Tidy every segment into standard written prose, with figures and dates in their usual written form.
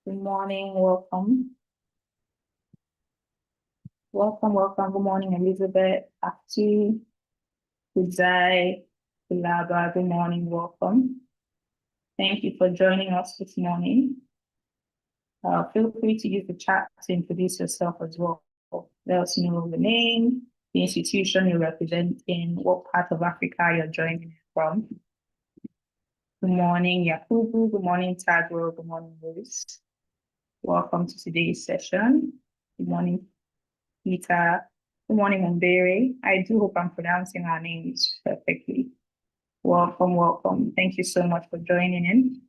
Good morning, welcome. Welcome. Good morning, Elizabeth, Cathy, Kuzai, Kulaba. Good morning, welcome. Thank you for joining us this morning. Feel free to use the chat to introduce yourself as well. Let us know the name, the institution you represent in, what part of Africa you're joining from. Good morning, Yakubu. Good morning, Tagro. Good morning, Luis. Welcome to today's session. Good morning, Peter. Good morning, Mbidde. I do hope I'm pronouncing our names perfectly. Welcome. Thank you so much for joining in.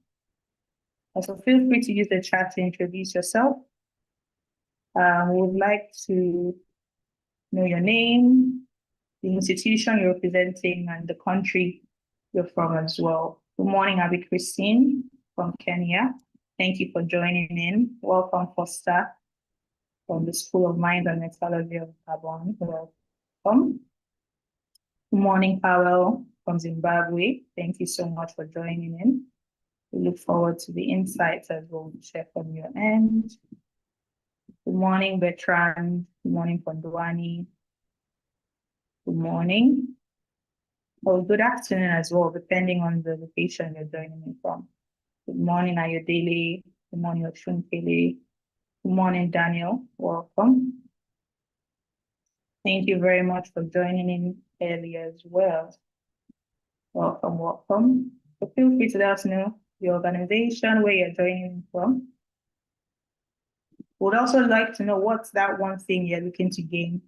Also, feel free to use the chat to introduce yourself. We would like to know your name, the institution you're representing, and the country you're from as well. Good morning, Abby Christine from Kenya. Thank you for joining in. Welcome, Foster, from the School of Mines and Metallurgy of Gabon. Welcome. Good morning, Powell from Zimbabwe. Thank you so much for joining in. We look forward to the insights as well share from your end. Good morning, Bertrand. Good morning, Pondwani. Good morning. Or good afternoon as well, depending on the location you're joining in from. Good morning, Ayodele. Good morning, Oshunkele. Good morning, Daniel. Welcome. Thank you very much for joining in earlier as well. Welcome. So feel free to let us know the organization, where you're joining in from. Would also like to know what's that one thing you're looking to gain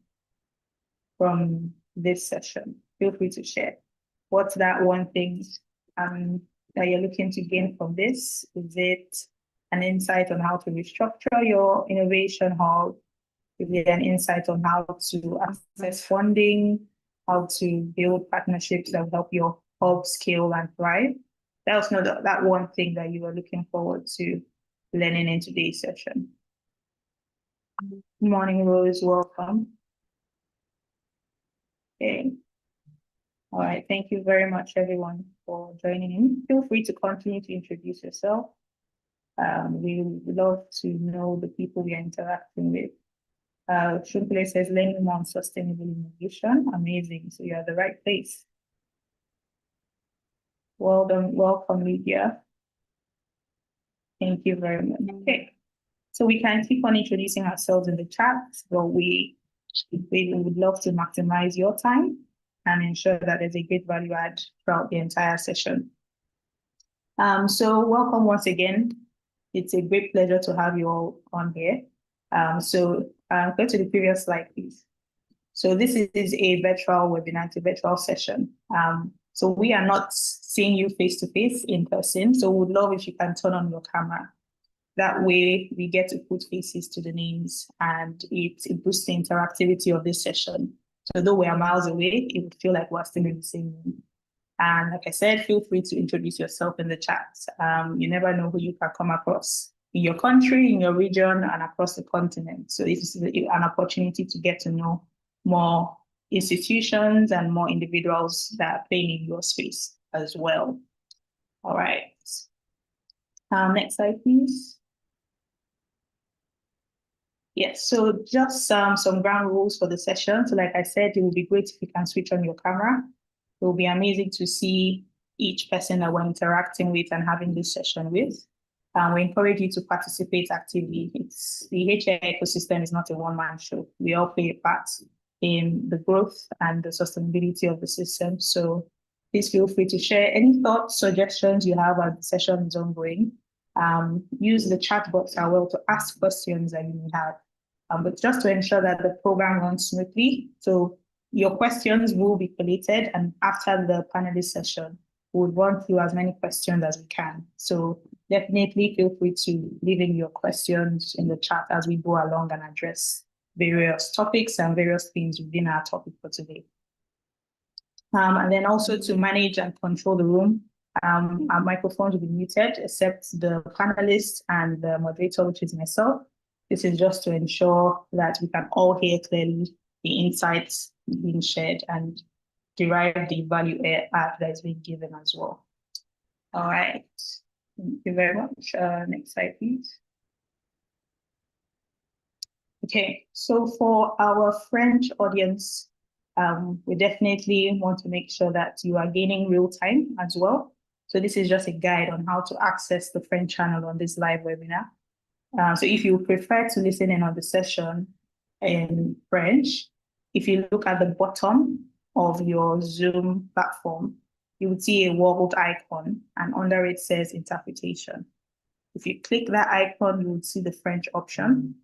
from this session. Feel free to share. What's that one thing that you're looking to gain from this? Is it an insight on how to restructure your innovation hub? Is it an insight on how to access funding, how to build partnerships that will help your hub scale and thrive? Let us know that one thing that you are looking forward to learning in today's session. Good morning, Rose. Welcome. Okay. All right. Thank you very much, everyone, for joining in. Feel free to continue to introduce yourself. We would love to know the people we are interacting with. Shumpile says, learning more on sustainable innovation. Amazing. So you're at the right place. Well done. Welcome, Lydia. Thank you very much. Okay. So we can keep on introducing ourselves in the chat, but we would love to maximize your time and ensure that there's a great value add throughout the entire session. So welcome once again. It's a great pleasure to have you all on here. So go to the previous slide, please. So this is a virtual webinar, it's a virtual session. So we are not seeing you face-to-face in person. So we would love if you can turn on your camera. That way we get to put faces to the names and it boosts the interactivity of this session. So though we are miles away, it would feel like we're still in the same room. And like I said, feel free to introduce yourself in the chat. You never know who you can come across in your country, in your region, and across the continent. So this is an opportunity to get to know more institutions and more individuals that are playing in your space as well. All right. Next slide, please. Yes, so just some ground rules for the session. So like I said, it would be great if you can switch on your camera. It will be amazing to see each person that we're interacting with and having this session with. We encourage you to participate actively. The HEI ecosystem is not a one-man show. We all play a part in the growth and the sustainability of the system. So please feel free to share any thoughts, suggestions you have as the session is ongoing. Use the chat box as well to ask questions that you may have. But just to ensure that the program runs smoothly. So your questions will be collated, and after the panelist session, we'll run through as many questions as we can. So definitely feel free to leave in your questions in the chat as we go along and address various topics and various themes within our topic for today. And then also to manage and control the room, our microphones will be muted except the panelists and the moderator, which is myself. This is just to ensure that we can all hear clearly the insights being shared and derive the value add that is being given as well. All right. Thank you very much. Next slide, please. Okay, so for our French audience, we definitely want to make sure that you are gaining real time as well. So this is just a guide on how to access the French channel on this live webinar. So if you prefer to listen in on the session in French, if you look at the bottom of your Zoom platform, you will see a world icon, and under it says interpretation. If you click that icon, you will see the French option.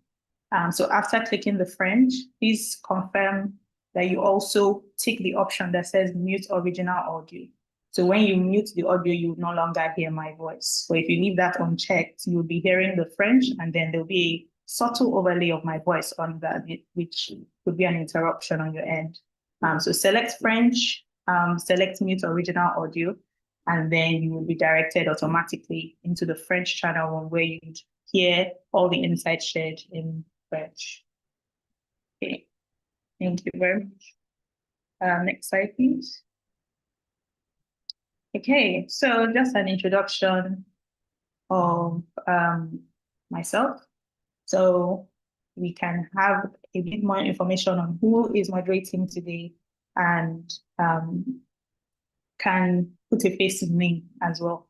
So after clicking the French, please confirm that you also tick the option that says mute original audio. So when you mute the audio, you will no longer hear my voice. So if you leave that unchecked, you'll be hearing the French, and then there'll be a subtle overlay of my voice on that, which could be an interruption on your end. So select French, select mute original audio, and then you will be directed automatically into the French channel where you'd hear all the insights shared in French. Okay, thank you very much. Next slide, please. Okay, so just an introduction of myself. So we can have a bit more information on who is moderating today, and can put a face to the name as well.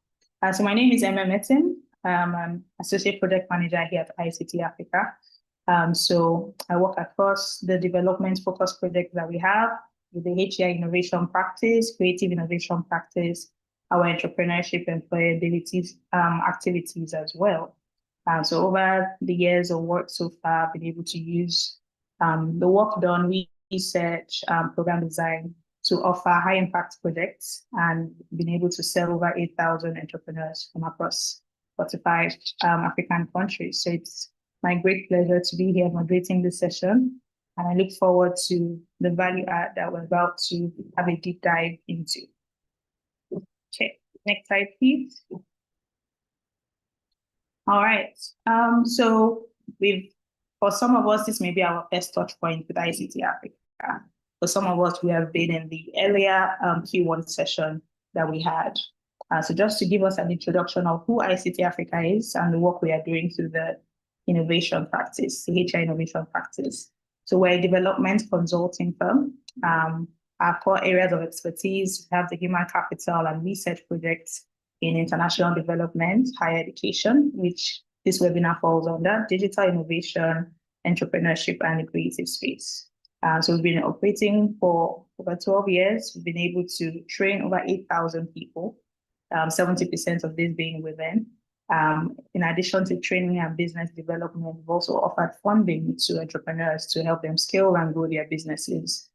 So my name is Emem Etim. I'm Associate Project Manager here at EyeCity Africa. So I work across the development focused projects that we have with the HEI Innovation Practice, Creative Innovation Practice, our entrepreneurship and employability activities as well. So over the years of work so far, I've been able to use the work done, research, program design, to offer high impact projects, and been able to serve over 8,000 entrepreneurs from across 45 African countries. So it's my great pleasure to be here moderating this session, and I look forward to the value add that we're about to have a deep dive into. Okay, next slide, please. All right, so for some of us, this may be our first touch point with EyeCity Africa. For some of us, we have been in the earlier Q1 session that we had. So just to give us an introduction of who EyeCity Africa is and the work we are doing through the innovation practice, the HEI innovation practice. So we're a development consulting firm. Our core areas of expertise, we have the human capital and research projects in international development, higher education, which this webinar falls under, digital innovation, entrepreneurship, and the creative space. So we've been operating for over 12 years. We've been able to train over 8,000 people, 70% of this being women. In addition to training and business development, we've also offered funding to entrepreneurs to help them scale and grow their businesses.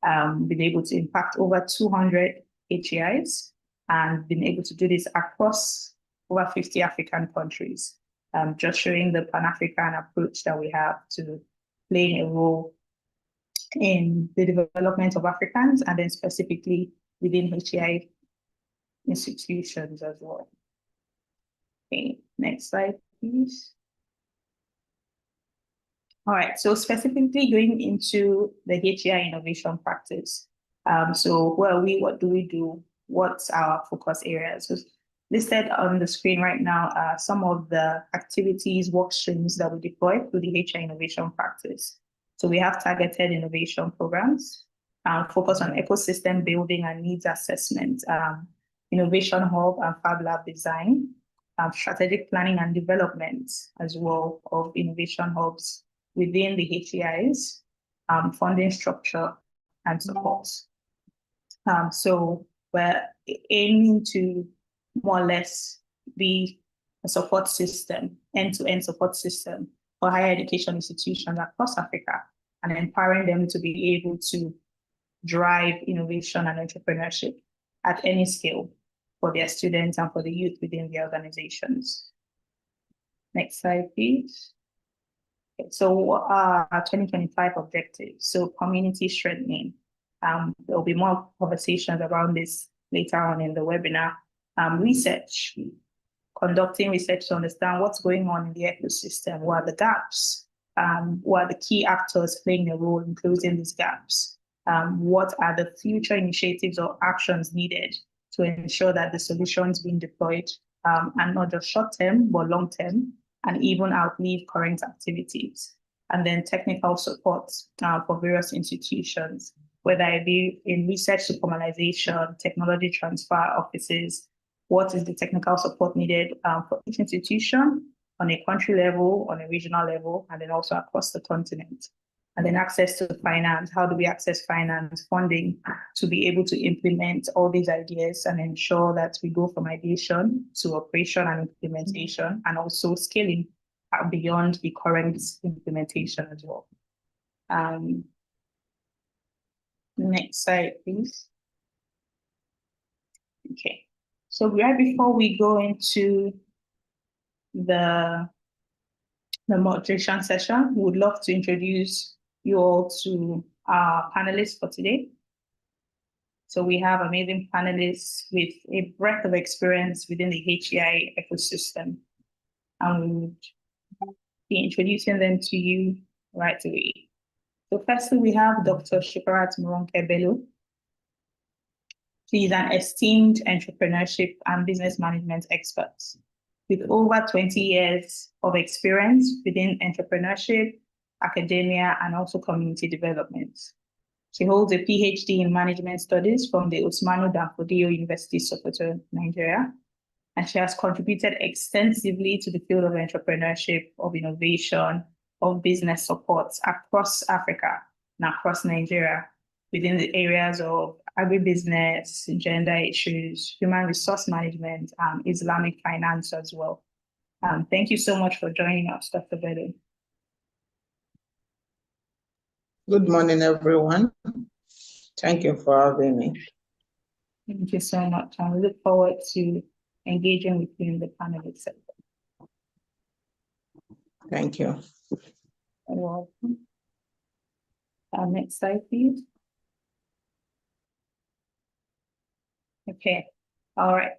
Been able to impact over 200 HEIs, and been able to do this across over 50 African countries, just showing the Pan-African approach that we have to playing a role in the development of Africans, and then specifically within HEI institutions as well. Okay, next slide, please. All right, so specifically going into the HEI innovation practice. So where are we, what do we do? What's our focus areas? So listed on the screen right now are some of the activities, work streams that we deploy through the HEI innovation practice. So we have targeted innovation programs, focus on ecosystem building and needs assessment, innovation hub and fab lab design, strategic planning and development as well of innovation hubs within the HEIs, funding structure and support. So we're aiming to more or less be a support system, end-to-end support system for higher education institutions across Africa, and empowering them to be able to drive innovation and entrepreneurship at any scale for their students and for the youth within their organizations. Next slide, please. Okay, so what are our 2025 objectives? So community strengthening. There'll be more conversations around this later on in the webinar. Research, conducting research to understand what's going on in the ecosystem, what are the gaps, what are the key actors playing a role in closing these gaps, what are the future initiatives or actions needed to ensure that the solutions being deployed are not just short-term, but long-term, and even outlive current activities. and then technical support for various institutions, whether it be in research to formalization, technology transfer offices. What is the technical support needed for each institution on a country level, on a regional level, and then also across the continent? And then access to finance. How do we access finance, funding, to be able to implement all these ideas and ensure that we go from ideation to operation and implementation, and also scaling beyond the current implementation as well. Next slide, please. Okay, so right before we go into the moderation session, we would love to introduce you all to our panelists for today. So we have amazing panelists with a breadth of experience within the HEI ecosystem. And we would be introducing them to you right away. So firstly, we have Dr. Shukurat Bello. She is an esteemed entrepreneurship and business management expert with over 20 years of experience within entrepreneurship, academia, and also community development. She holds a PhD in management studies from the Usmanu Danfodiyo University, Sokoto, Nigeria, and she has contributed extensively to the field of entrepreneurship, of innovation, of business support across Africa and across Nigeria within the areas of agribusiness, gender issues, human resource management, and Islamic finance as well. Thank you so much for joining us, Dr. Bello. Good morning, everyone. Thank you for having me. Thank you so much. And we look forward to engaging with you in the panel itself. Thank you. You're welcome. Next slide, please. Okay. All right.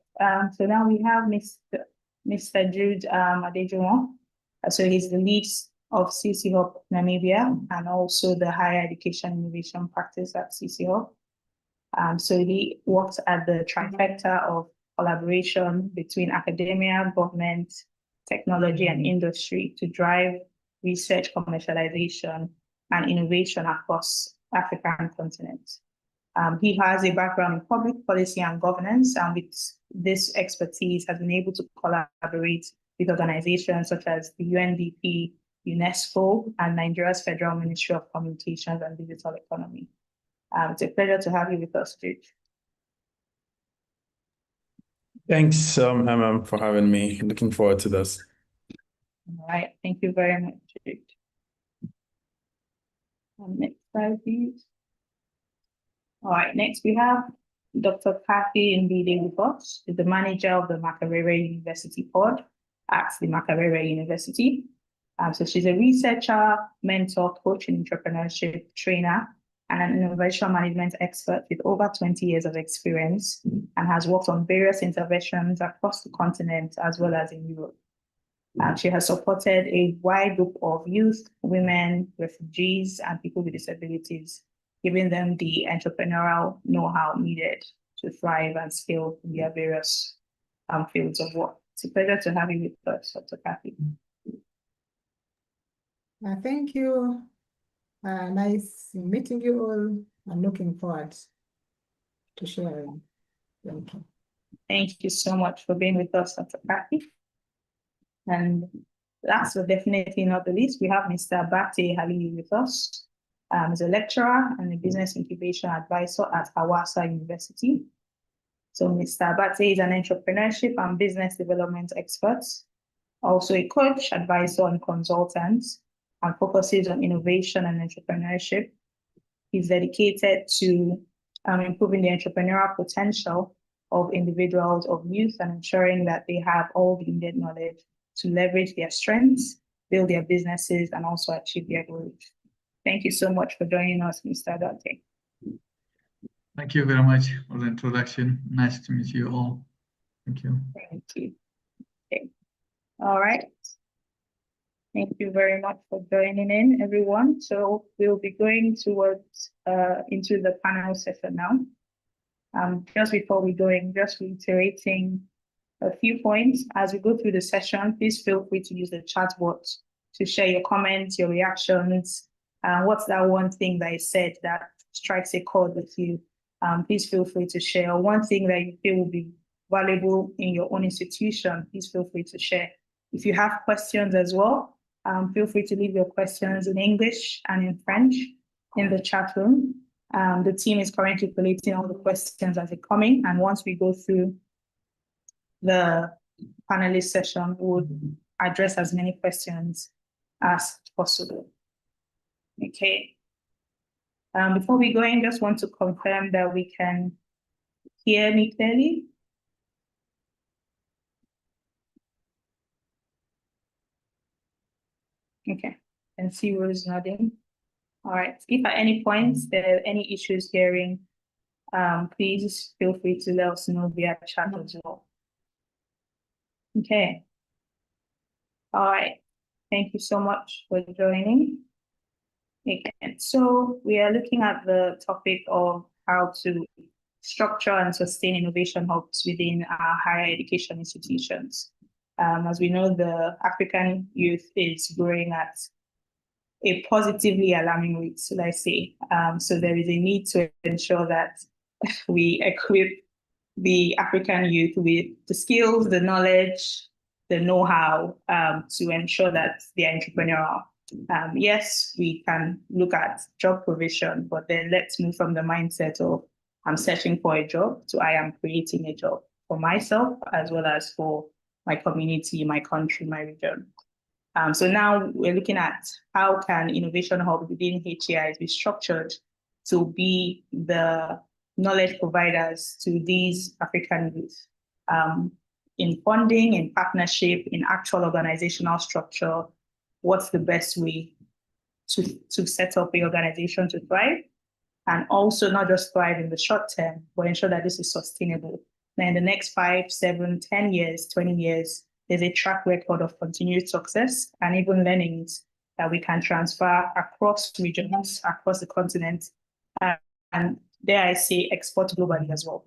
So now we have Mr. Jude Adejuwon. So he's the lead of CcHUB Namibia and also the higher education innovation practice at CcHUB. So he works at the trifecta of collaboration between academia, government, technology, and industry to drive research, commercialization, and innovation across African continent. He has a background in public policy and governance, and with this expertise has been able to collaborate with organizations such as the UNDP, UNESCO, and Nigeria's Federal Ministry of Communications and Digital Economy. It's a pleasure to have you with us, Jude. Thanks, Emem, for having me. Looking forward to this. All right, thank you very much, Jude. Next slide, please. All right, next we have Dr. Cathy Mbidde with us, the manager of the Makerere University Pod at the Makerere University. So she's a researcher, mentor, coach in entrepreneurship, trainer, and an innovation management expert with over 20 years of experience and has worked on various interventions across the continent as well as in Europe. She has supported a wide group of youth, women, refugees, and people with disabilities, giving them the entrepreneurial know-how needed to thrive and scale in their various fields of work. It's a pleasure to have you with us, Dr. Cathy. Thank you. Nice meeting you all. I'm looking forward to sharing. Thank you. Thank you so much for being with us, Dr. Cathy. And last but definitely not the least, we have Mr. Abate Hailu with us. He's a lecturer and a business incubation advisor at Hawassa University. So Mr. Abate is an entrepreneurship and business development expert, also a coach, advisor, and consultant, and focuses on innovation and entrepreneurship. He's dedicated to improving the entrepreneurial potential of individuals, of youth, and ensuring that they have all the needed knowledge to leverage their strengths, build their businesses, and also achieve their goals. Thank you so much for joining us, Mr. Abate. Thank you very much for the introduction. Nice to meet you all. Thank you. Thank you. Okay. All right. Thank you very much for joining in, everyone. So we'll be going towards into the panel session now. Just before we go in, just reiterating a few points as we go through the session. Please feel free to use the chat box to share your comments, your reactions. What's that one thing that is said that strikes a chord with you? Please feel free to share. One thing that you feel will be valuable in your own institution, please feel free to share. If you have questions as well, feel free to leave your questions in English and in French in the chat room. The team is currently collating all the questions as they're coming, and once we go through the panelist session, we'll address as many questions as possible. Okay. Before we go in, just want to confirm that we can hear me clearly. Okay, and see Rose nodding. All right, if at any points there are any issues hearing, please feel free to let us know via chat as well. Okay. All right, thank you so much for joining. Okay, so we are looking at the topic of how to structure and sustain innovation hubs within our higher education institutions. As we know, the African youth is growing at a positively alarming rate, so let's say. So there is a need to ensure that we equip the African youth with the skills, the knowledge, the know-how to ensure that they're entrepreneurial. Yes, we can look at job provision, but then let's move from the mindset of I'm searching for a job to I am creating a job for myself as well as for my community, my country, my region. So now we're looking at how can innovation hubs within HEIs be structured to be the knowledge providers to these African youth in funding, in partnership, in actual organizational structure. What's the best way to set up an organization to thrive, and also not just thrive in the short term, but ensure that this is sustainable. Now, in the next 5, 7, 10 years, 20 years, there's a track record of continued success and even learnings that we can transfer across regions, across the continent, and dare I say, export globally as well.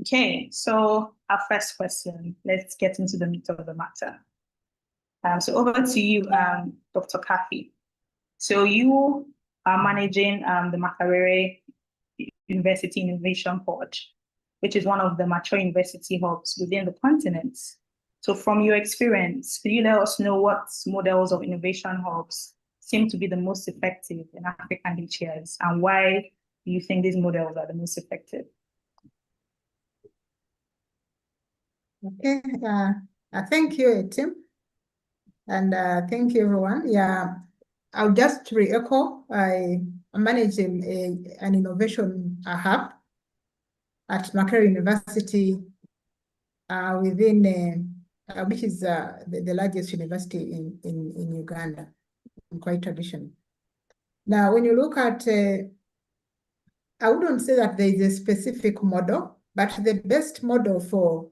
Okay, so our first question, let's get into the meat of the matter. So over to you, Dr. Cathy. So you are managing the Makerere University Innovation Pod, which is one of the mature university hubs within the continent. So from your experience, could you let us know what models of innovation hubs seem to be the most effective in African HEIs, and why do you think these models are the most effective? Okay, thank you, Etim. And thank you, everyone. Yeah, I'll just re-echo. I manage an innovation hub at Makerere University within, which is the largest university in Uganda, quite traditional. Now, when you look at, I wouldn't say that there is a specific model, but the best model for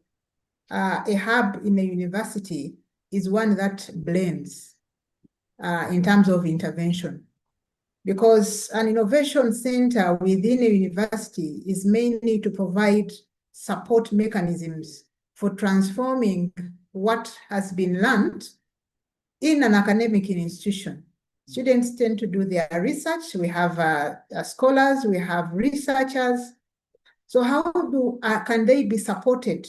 a hub in a university is one that blends in terms of intervention. Because an innovation center within a university is mainly to provide support mechanisms for transforming what has been learned in an academic institution. Students tend to do their research. We have scholars, we have researchers. So how can they be supported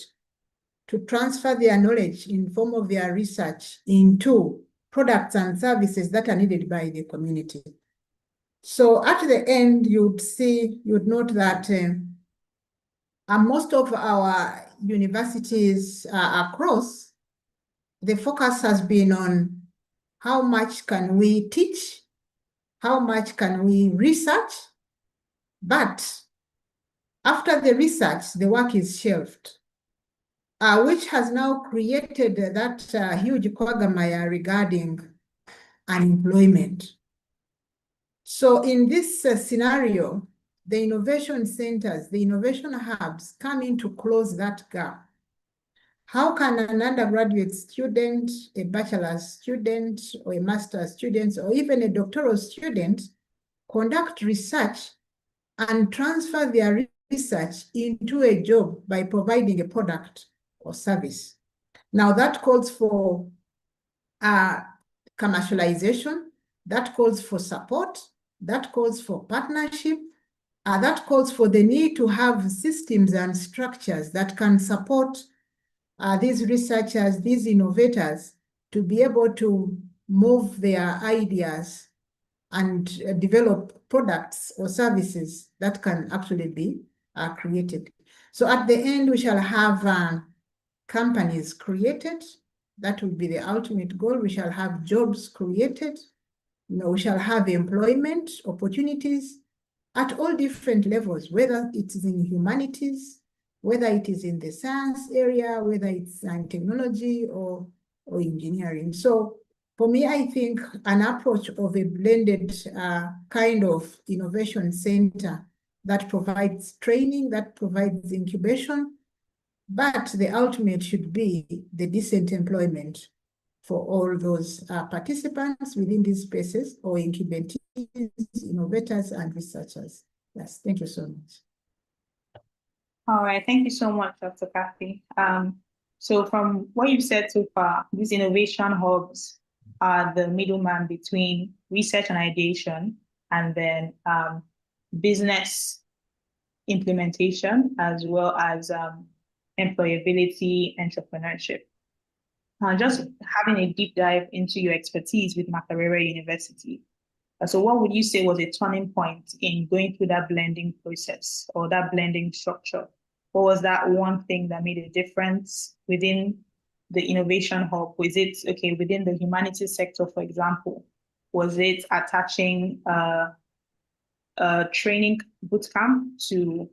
to transfer their knowledge in form of their research into products and services that are needed by the community? So at the end, you'd note that most of our universities across, the focus has been on how much can we teach, how much can we research, but after the research, the work is shelved. Which has now created that huge quagmire regarding unemployment. So in this scenario, the innovation centers, the innovation hubs come in to close that gap. How can an undergraduate student, a bachelor's student, or a master's student, or even a doctoral student conduct research and transfer their research into a job by providing a product or service? Now that calls for commercialization, that calls for support, that calls for partnership, that calls for the need to have systems and structures that can support these researchers, these innovators, to be able to move their ideas and develop products or services that can actually be created. So at the end, we shall have companies created. That will be the ultimate goal. We shall have jobs created. We shall have employment opportunities at all different levels, whether it is in humanities, whether it is in the science area, whether it's in technology or engineering. So for me, I think an approach of a blended kind of innovation center that provides training, that provides incubation, but the ultimate should be the decent employment for all those participants within these spaces or incubators, innovators, and researchers. Yes, thank you so much. All right, thank you so much, Dr. Cathy. So from what you've said so far, these innovation hubs are the middleman between research and ideation, and then business implementation, as well as employability, entrepreneurship. Just having a deep dive into your expertise with Makerere University. So what would you say was a turning point in going through that blending process or that blending structure? What was that one thing that made a difference within the innovation hub? Was it, okay, within the humanities sector, for example, was it attaching a training bootcamp to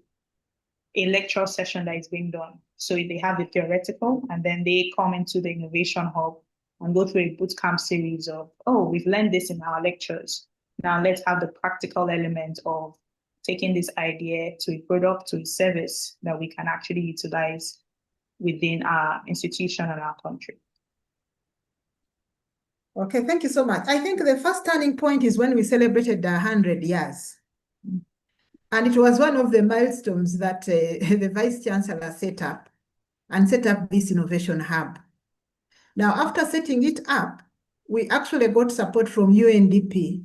a lecture session that is being done? So they have the theoretical, and then they come into the innovation hub and go through a bootcamp series of, oh, we've learned this in our lectures. Now let's have the practical element of taking this idea to a product, to a service that we can actually utilize within our institution and our country. Okay, thank you so much. I think the first turning point is when we celebrated 100 years. And it was one of the milestones that the Vice Chancellor set up this innovation hub. Now, after setting it up, we actually got support from UNDP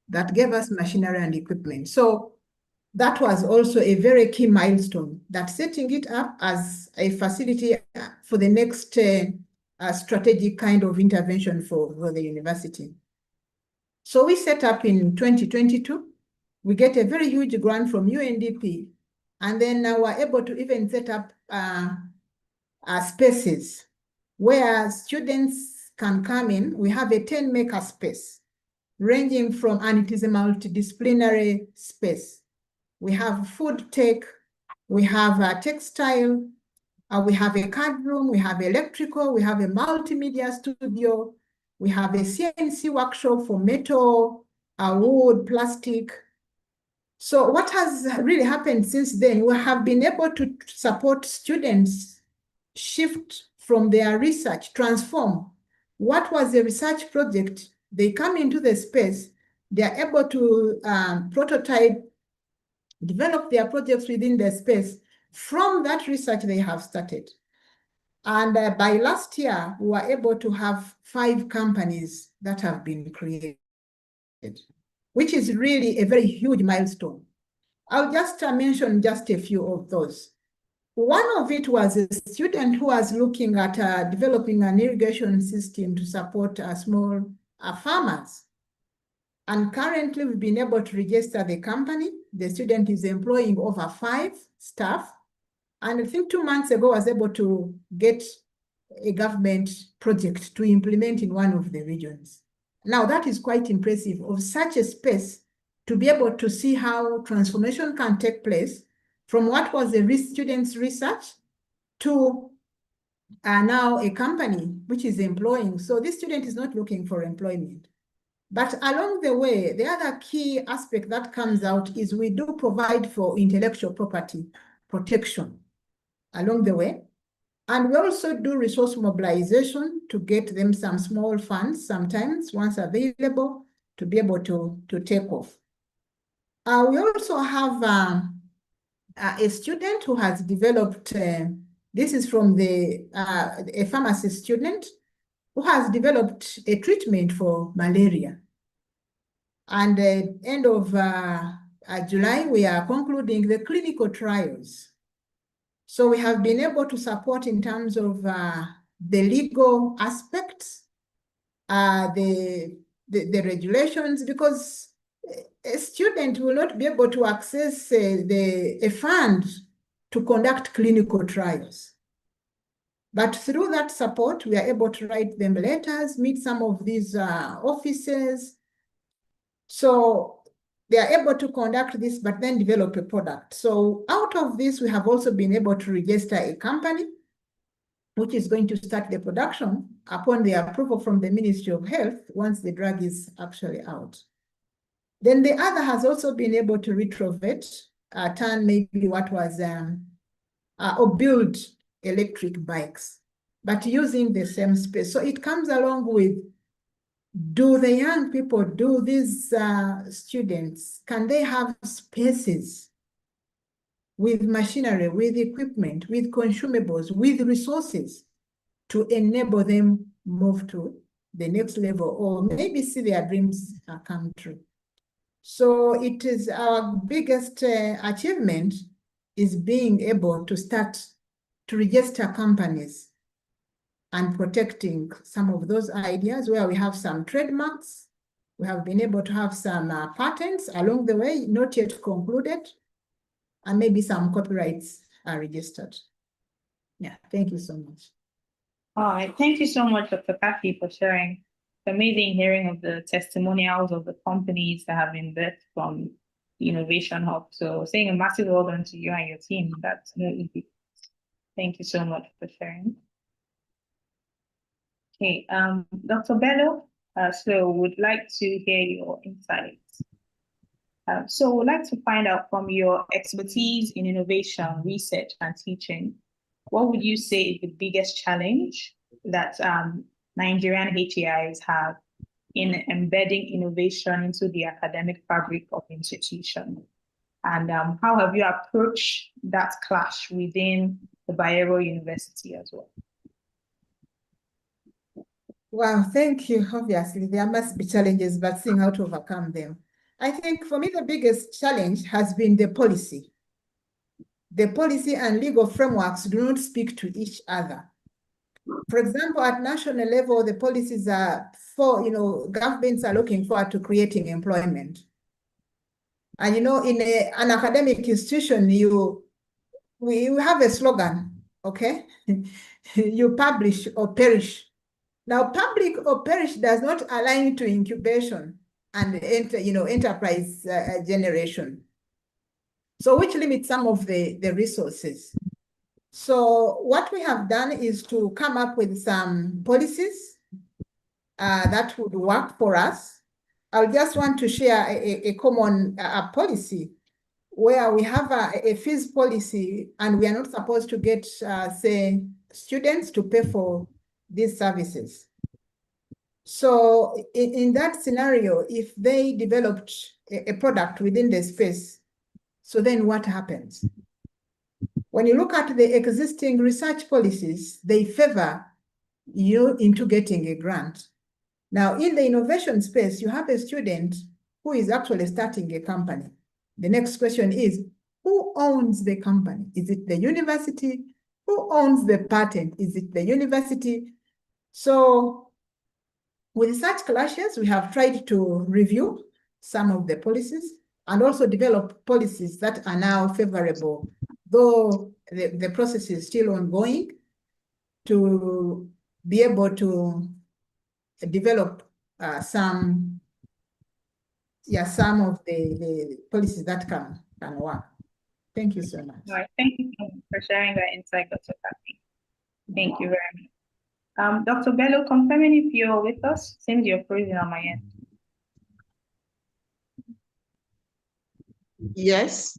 that gave us machinery and equipment. So that was also a very key milestone, that setting it up as a facility for the next strategic kind of intervention for the university. So we set up in 2022. We get a very huge grant from UNDP, and then we're able to even set up spaces where students can come in. We have a 10-maker space, ranging from, and it is a multidisciplinary space. We have food tech, we have a textile, we have a card room, we have electrical, we have a multimedia studio, we have a CNC workshop for metal, wood, plastic. So what has really happened since then, we have been able to support students shift from their research, transform. What was a research project? They come into the space, they are able to prototype, develop their projects within the space from that research they have started. And by last year, we were able to have 5 companies that have been created, which is really a very huge milestone. I'll just mention just a few of those. One of it was a student who was looking at developing an irrigation system to support small farmers. And currently, we've been able to register the company. The student is employing over 5 staff. And I think 2 months ago, was able to get a government project to implement in one of the regions. Now, that is quite impressive, of such a space to be able to see how transformation can take place from what was a student's research to now a company which is employing. So this student is not looking for employment. But along the way, the other key aspect that comes out is we do provide for intellectual property protection along the way. And we also do resource mobilization to get them some small funds sometimes, once available, to be able to take off. We also have a student who has developed, this is from a pharmacy student, who has developed a treatment for malaria. And end of July, we are concluding the clinical trials. So we have been able to support in terms of the legal aspects, the regulations, because a student will not be able to access a fund to conduct clinical trials. But through that support, we are able to write them letters, meet some of these offices. So they are able to conduct this, but then develop a product. So out of this, we have also been able to register a company, which is going to start the production upon the approval from the Ministry of Health once the drug is actually out. Then the other has also been able to retrofit, turn maybe what was, or build electric bikes, but using the same space. So it comes along with, do the young people, do these students, can they have spaces with machinery, with equipment, with consumables, with resources to enable them move to the next level, or maybe see their dreams come true? So it is our biggest achievement is being able to start to register companies and protecting some of those ideas where we have some trademarks. We have been able to have some patents along the way, not yet concluded, and maybe some copyrights are registered. Yeah, thank you so much. All right, thank you so much, Dr. Cathy, for sharing the amazing hearing of the testimonials of the companies that have been birthed from the Innovation Hub. So saying a massive well done to you and your team. That's no easy. Thank you so much for sharing. Okay, Dr. Bello, so would like to hear your insights. So we'd like to find out from your expertise in innovation, research, and teaching, what would you say is the biggest challenge that Nigerian HEIs have in embedding innovation into the academic fabric of institutions? And how have you approached that clash within the Bayero University as well? Well, thank you. Obviously, there must be challenges, but seeing how to overcome them. I think for me, the biggest challenge has been the policy. The policy and legal frameworks do not speak to each other. For example, at national level, the policies are for, governments are looking forward to creating employment. And, in an academic institution, we have a slogan, okay? You publish or perish. Now, public or perish does not align to incubation and enterprise generation. So which limits some of the resources. So what we have done is to come up with some policies that would work for us. I just want to share a common policy where we have a fees policy, and we are not supposed to get, say, students to pay for these services. So in that scenario, if they developed a product within the space, so then what happens? When you look at the existing research policies, they favor you into getting a grant. Now, in the innovation space, you have a student who is actually starting a company. The next question is, who owns the company? Is it the university? Who owns the patent? Is it the university? So with such clashes, we have tried to review some of the policies and also develop policies that are now favorable, though the process is still ongoing, to be able to develop some of the policies that can work. Thank you so much. All right, thank you so much for sharing that insight, Dr. Cathy. Thank you very much. Dr. Bello, confirming if you're with us. Seems you're freezing on my end. Yes.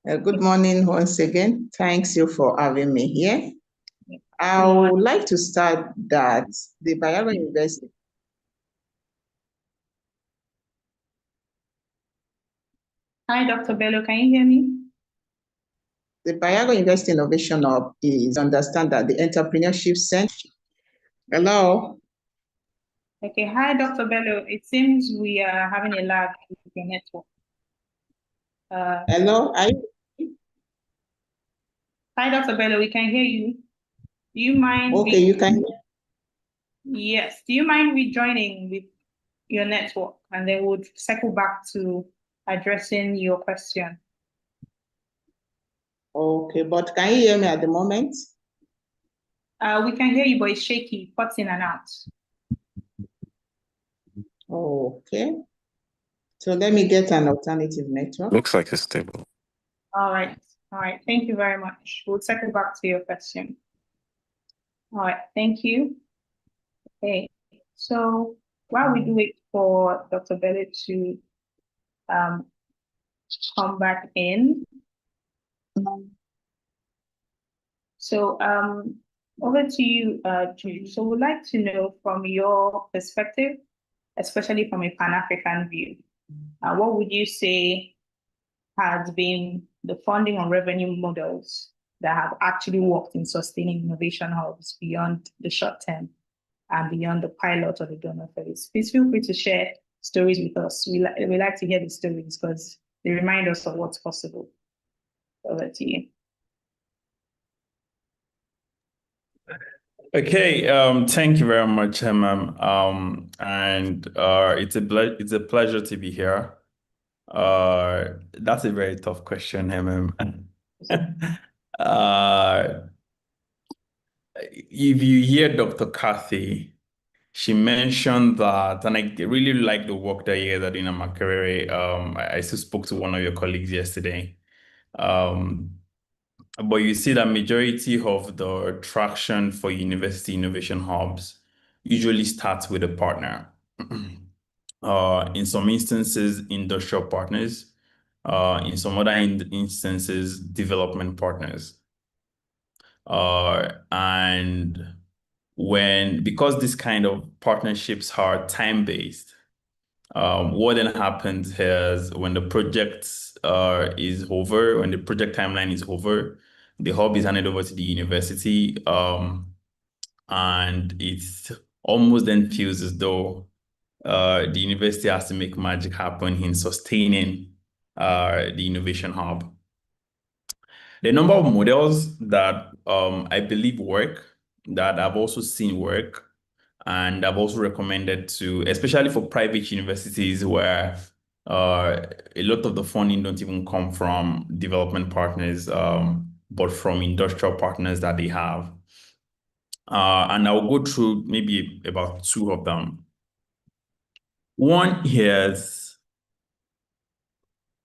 Good morning once again. Thanks you for having me here. I would like to start that the Bayero University. Hi, Dr. Bello, can you hear me? The Bayero University Innovation Hub is understand that the entrepreneurship center. Hello. Okay, hi, Dr. Bello. It seems we are having a lag with your network. Hello, Hi, Dr. Bello, we can hear you. Do you mind? okay, you can. Yes. Do you mind rejoining with your network, and then we'll circle back to addressing your question? Okay, but can you hear me at the moment? We can hear you, but it's shaky, cuts in and out. Okay. So let me get an alternative network. Looks like it's stable. All right. All right. Thank you very much. We'll circle back to your question. All right. Thank you. Okay. So while we wait for Dr. Bello to come back in. So over to you, Jude. So we'd like to know from your perspective, especially from a Pan-African view, what would you say has been the funding and revenue models that have actually worked in sustaining innovation hubs beyond the short term and beyond the pilot or the donor phase? Please feel free to share stories with us. We like to hear the stories because they remind us of what's possible. Over to you. Okay, thank you very much, Emem. And it's a pleasure to be here. That's a very tough question, Emem. If you hear Dr. Cathy, she mentioned that, and I really like the work that you guys are doing at Makerere. I still spoke to one of your colleagues yesterday. But you see that majority of the traction for university innovation hubs usually starts with a partner. In some instances, industrial partners. In some other instances, development partners. And because this kind of partnerships are time-based, what then happens is when the project is over, when the project timeline is over, the hub is handed over to the university, and it almost then feels as though the university has to make magic happen in sustaining the innovation hub. The number of models that I believe work, that I've also seen work, and I've also recommended to, especially for private universities where a lot of the funding don't even come from development partners, but from industrial partners that they have. And I'll go through maybe about two of them. One is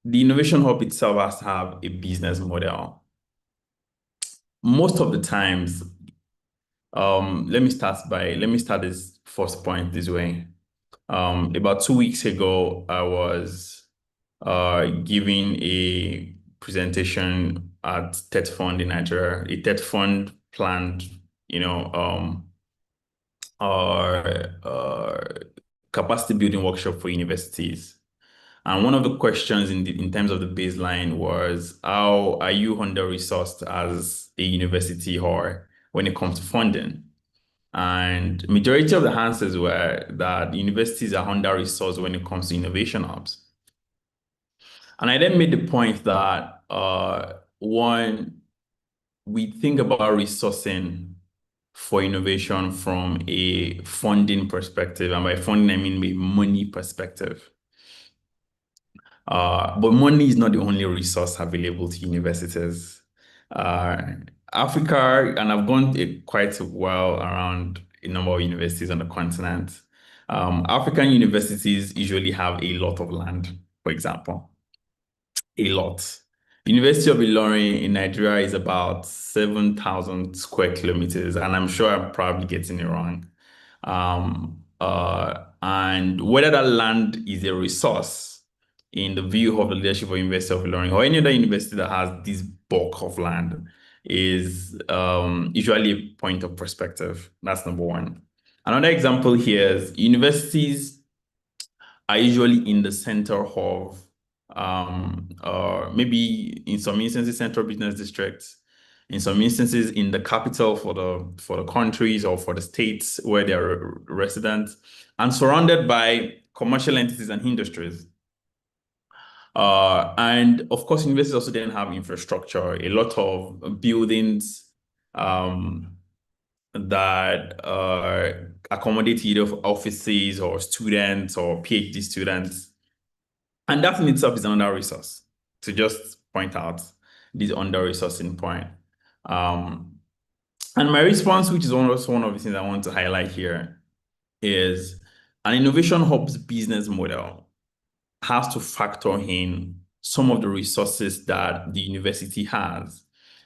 the innovation hub itself has to have a business model. Most of the times, let me start this first point this way. About 2 weeks ago, I was giving a presentation at TED Fund in Nigeria. A TED Fund planned, capacity building workshop for universities. And one of the questions in terms of the baseline was, how are you under-resourced as a university or when it comes to funding? And majority of the answers were that universities are under-resourced when it comes to innovation hubs. And I then made the point that one, we think about resourcing for innovation from a funding perspective, and by funding I mean a money perspective. But money is not the only resource available to universities. Africa, and I've gone quite well around a number of universities on the continent. African universities usually have a lot of land, for example. A lot. University of Ilorin in Nigeria is about 7,000 square kilometers, and I'm sure I'm probably getting it wrong. And whether that land is a resource in the view of the leadership of University of Ilorin or any other university that has this bulk of land is usually a point of perspective. That's number one. Another example here is universities are usually in the center of, or maybe in some instances, central business districts. in some instances in the capital for the countries or for the states where they're residents, and surrounded by commercial entities and industries. And of course, universities also then have infrastructure, a lot of buildings that accommodate either offices or students or PhD students. And that in itself is another resource to just point out this under-resourcing point. And my response, which is also one of the things I want to highlight here, is an innovation hub's business model has to factor in some of the resources that the university has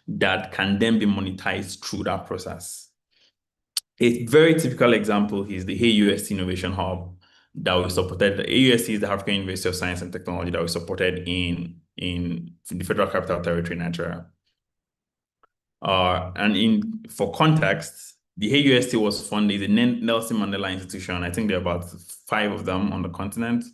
that can then be monetized through that process. A very typical example is the HEI Innovation Hub that we supported. The AUST is the African University of Science and Technology that we supported in the Federal Capital Territory, Nigeria. And for context, the HEIUST was funded, the Nelson Mandela Institution. I think there are about 5 of them on the continent.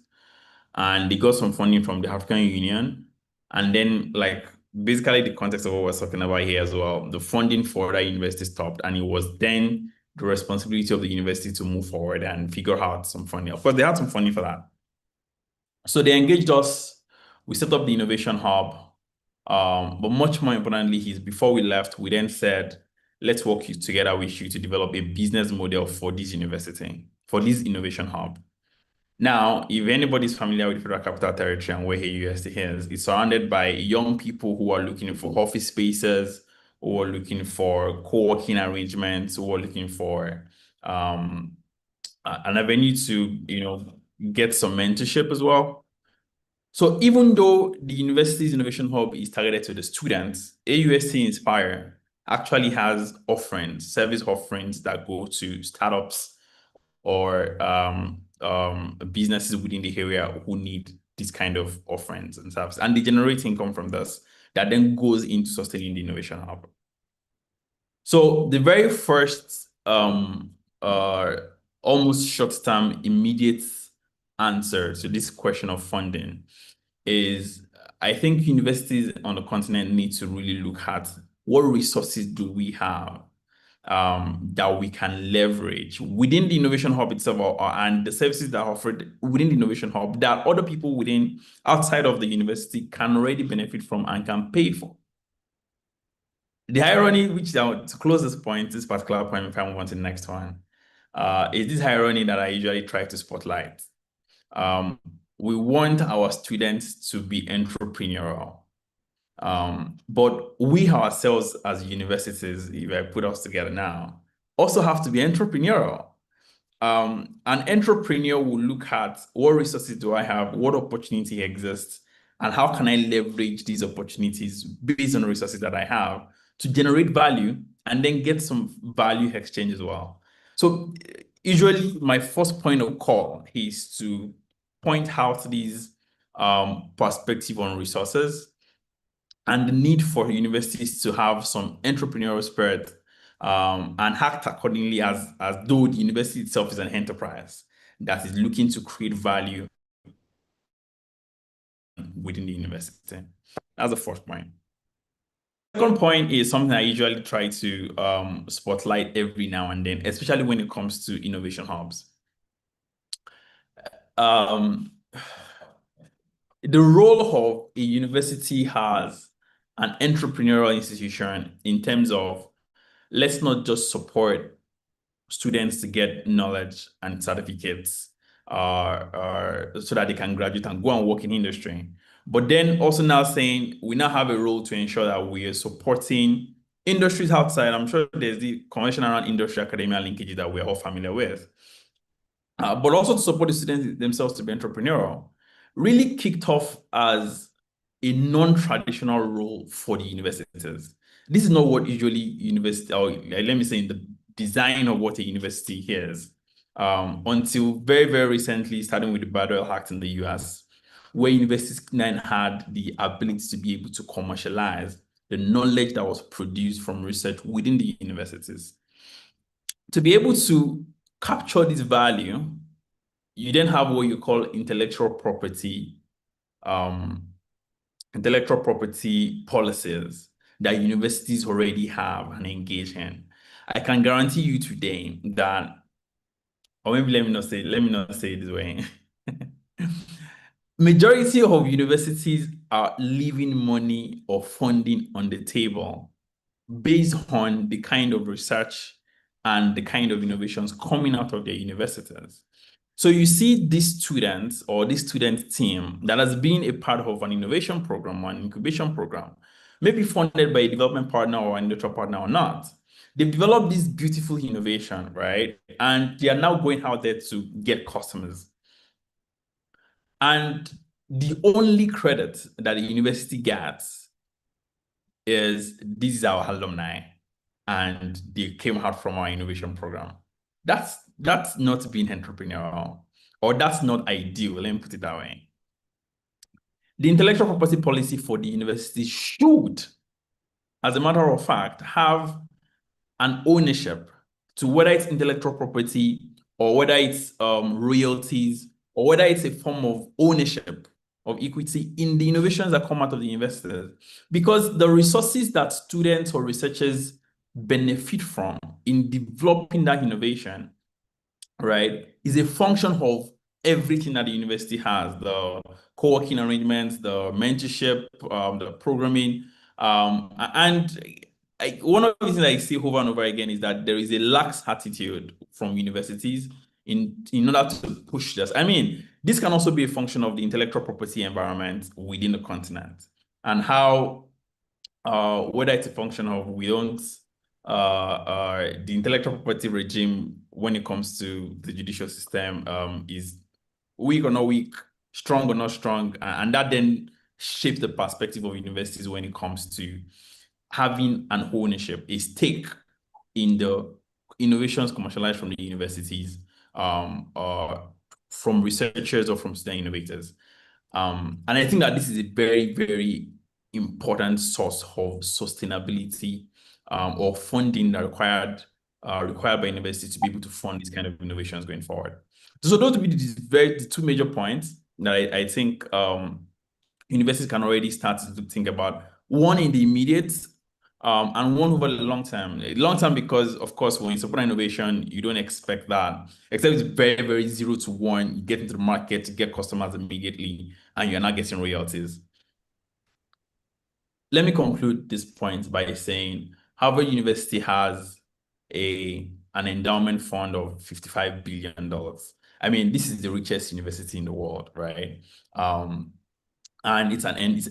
And they got some funding from the African Union. And then, like, basically the context of what we're talking about here as well, the funding for that university stopped, and it was then the responsibility of the university to move forward and figure out some funding. Of course, they had some funding for that. So they engaged us. We set up the Innovation Hub. But much more importantly is before we left, we then said, let's work together with you to develop a business model for this university, for this Innovation Hub. Now, if anybody's familiar with Federal Capital Territory and where HEIUST is, it's surrounded by young people who are looking for office spaces, who are looking for co-working arrangements, who are looking for an avenue to, get some mentorship as well. So even though the university's Innovation Hub is targeted to the students, AUST Inspire actually has offerings, service offerings that go to startups or businesses within the area who need this kind of offerings and services. And they generate income from this that then goes into sustaining the Innovation Hub. So the very first almost short-term immediate answer to this question of funding is, I think universities on the continent need to really look at what resources do we have that we can leverage within the Innovation Hub itself and the services that are offered within the Innovation Hub that other people outside of the university can already benefit from and can pay for. The irony, which to close this particular point, if I move on to the next one, is this irony that I usually try to spotlight. We want our students to be entrepreneurial. But we ourselves as universities, if I put us together now, also have to be entrepreneurial. An entrepreneur will look at what resources do I have, what opportunity exists, and how can I leverage these opportunities based on the resources that I have to generate value and then get some value exchange as well. So usually my first point of call is to point out these perspective on resources and the need for universities to have some entrepreneurial spirit and act accordingly as though the university itself is an enterprise that is looking to create value within the university. That's the first point. Second point is something I usually try to spotlight every now and then, especially when it comes to innovation hubs. The role of a university as an entrepreneurial institution in terms of, let's not just support students to get knowledge and certificates so that they can graduate and go and work in industry. But then also now saying we now have a role to ensure that we are supporting industries outside. I'm sure there's the convention around industry academia linkages that we're all familiar with. But also to support the students themselves to be entrepreneurial. Really kicked off as a non-traditional role for the universities. This is not what usually university, or let me say in the design of what a university is, until very, very recently, starting with the Bayero Act in the US, where universities then had the ability to be able to commercialize the knowledge that was produced from research within the universities. To be able to capture this value, you then have what you call intellectual property policies that universities already have and engage in. I can guarantee you today that, or maybe let me not say it this way. Majority of universities are leaving money or funding on the table based on the kind of research and the kind of innovations coming out of their universities. So you see these students or this student team that has been a part of an innovation program or an incubation program, maybe funded by a development partner or an industrial partner or not. They've developed this beautiful innovation, right? And they are now going out there to get customers. And the only credit that the university gets is this is our alumni and they came out from our innovation program. That's not being entrepreneurial, or that's not ideal. Let me put it that way. The intellectual property policy for the university should, as a matter of fact, have an ownership to whether it's intellectual property or whether it's royalties or whether it's a form of ownership of equity in the innovations that come out of the investors. Because the resources that students or researchers benefit from in developing that innovation, right, is a function of everything that the university has, the co-working arrangements, the mentorship, the programming, and one of the things I see over and over again is that there is a lax attitude from universities in order to push this. I mean, this can also be a function of the intellectual property environment within the continent and how, whether it's a function of the intellectual property regime when it comes to the judicial system is weak or not weak, strong or not strong, and that then shapes the perspective of universities when it comes to having an ownership, a stake in the innovations commercialized from the universities, from researchers or from student innovators. And I think that this is a very, very important source of sustainability or funding that required by universities to be able to fund these kind of innovations going forward. So those would be the two major points that I think universities can already start to think about. One in the immediate and one over the long term. Long term because, of course, when you support innovation, you don't expect that, except it's very, very 0 to 1. You get into the market, you get customers immediately, and you're not getting royalties. Let me conclude this point by saying Harvard University has an endowment fund of $55 billion. I mean, this is the richest university in the world, right? And it's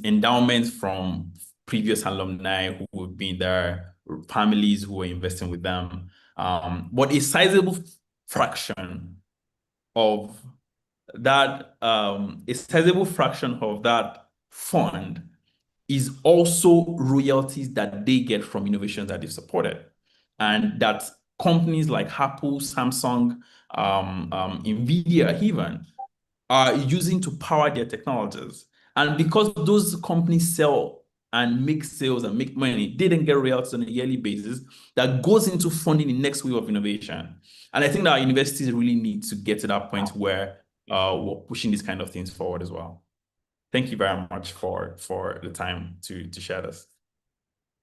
endowment from previous alumni who have been there, families who are investing with them. But a sizable fraction of that, fund is also royalties that they get from innovations that they've supported. And that companies like Apple, Samsung, Mbidde even are using to power their technologies. And because those companies sell and make sales and make money, they then get royalties on a yearly basis that goes into funding the next wave of innovation. And I think that our universities really need to get to that point where we're pushing these kind of things forward as well. Thank you very much for the time to share this.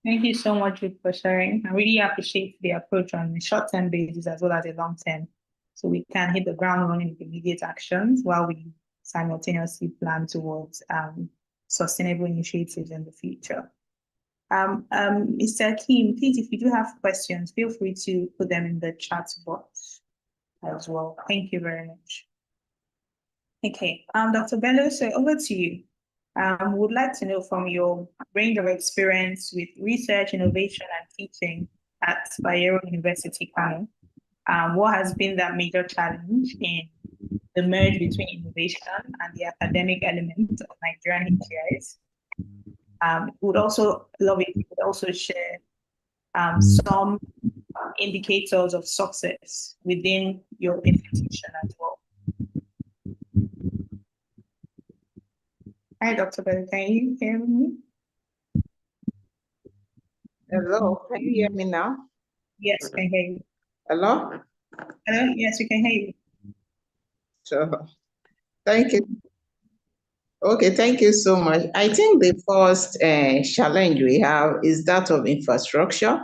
Thank you so much, Jude, for sharing. I really appreciate the approach on a short-term basis as well as a long-term, so we can hit the ground running with immediate actions while we simultaneously plan towards sustainable initiatives in the future. Mr. Kim, please, if you do have questions, feel free to put them in the chat box as well. Thank you very much. Okay, Dr. Bello, so over to you. We would like to know from your range of experience with research, innovation, and teaching at Bayero University, Kano, what has been that major challenge in the merge between innovation and the academic element of Nigerian HEIs? Would also love it if you could also share some indicators of success within your institution as well. Hi, Dr. Bello, can you hear me? Hello, can you hear me now? Yes, we can hear you. Hello? Hello? Yes, we can hear you. Sure. Thank you. Okay, thank you so much. I think the first challenge we have is that of infrastructure,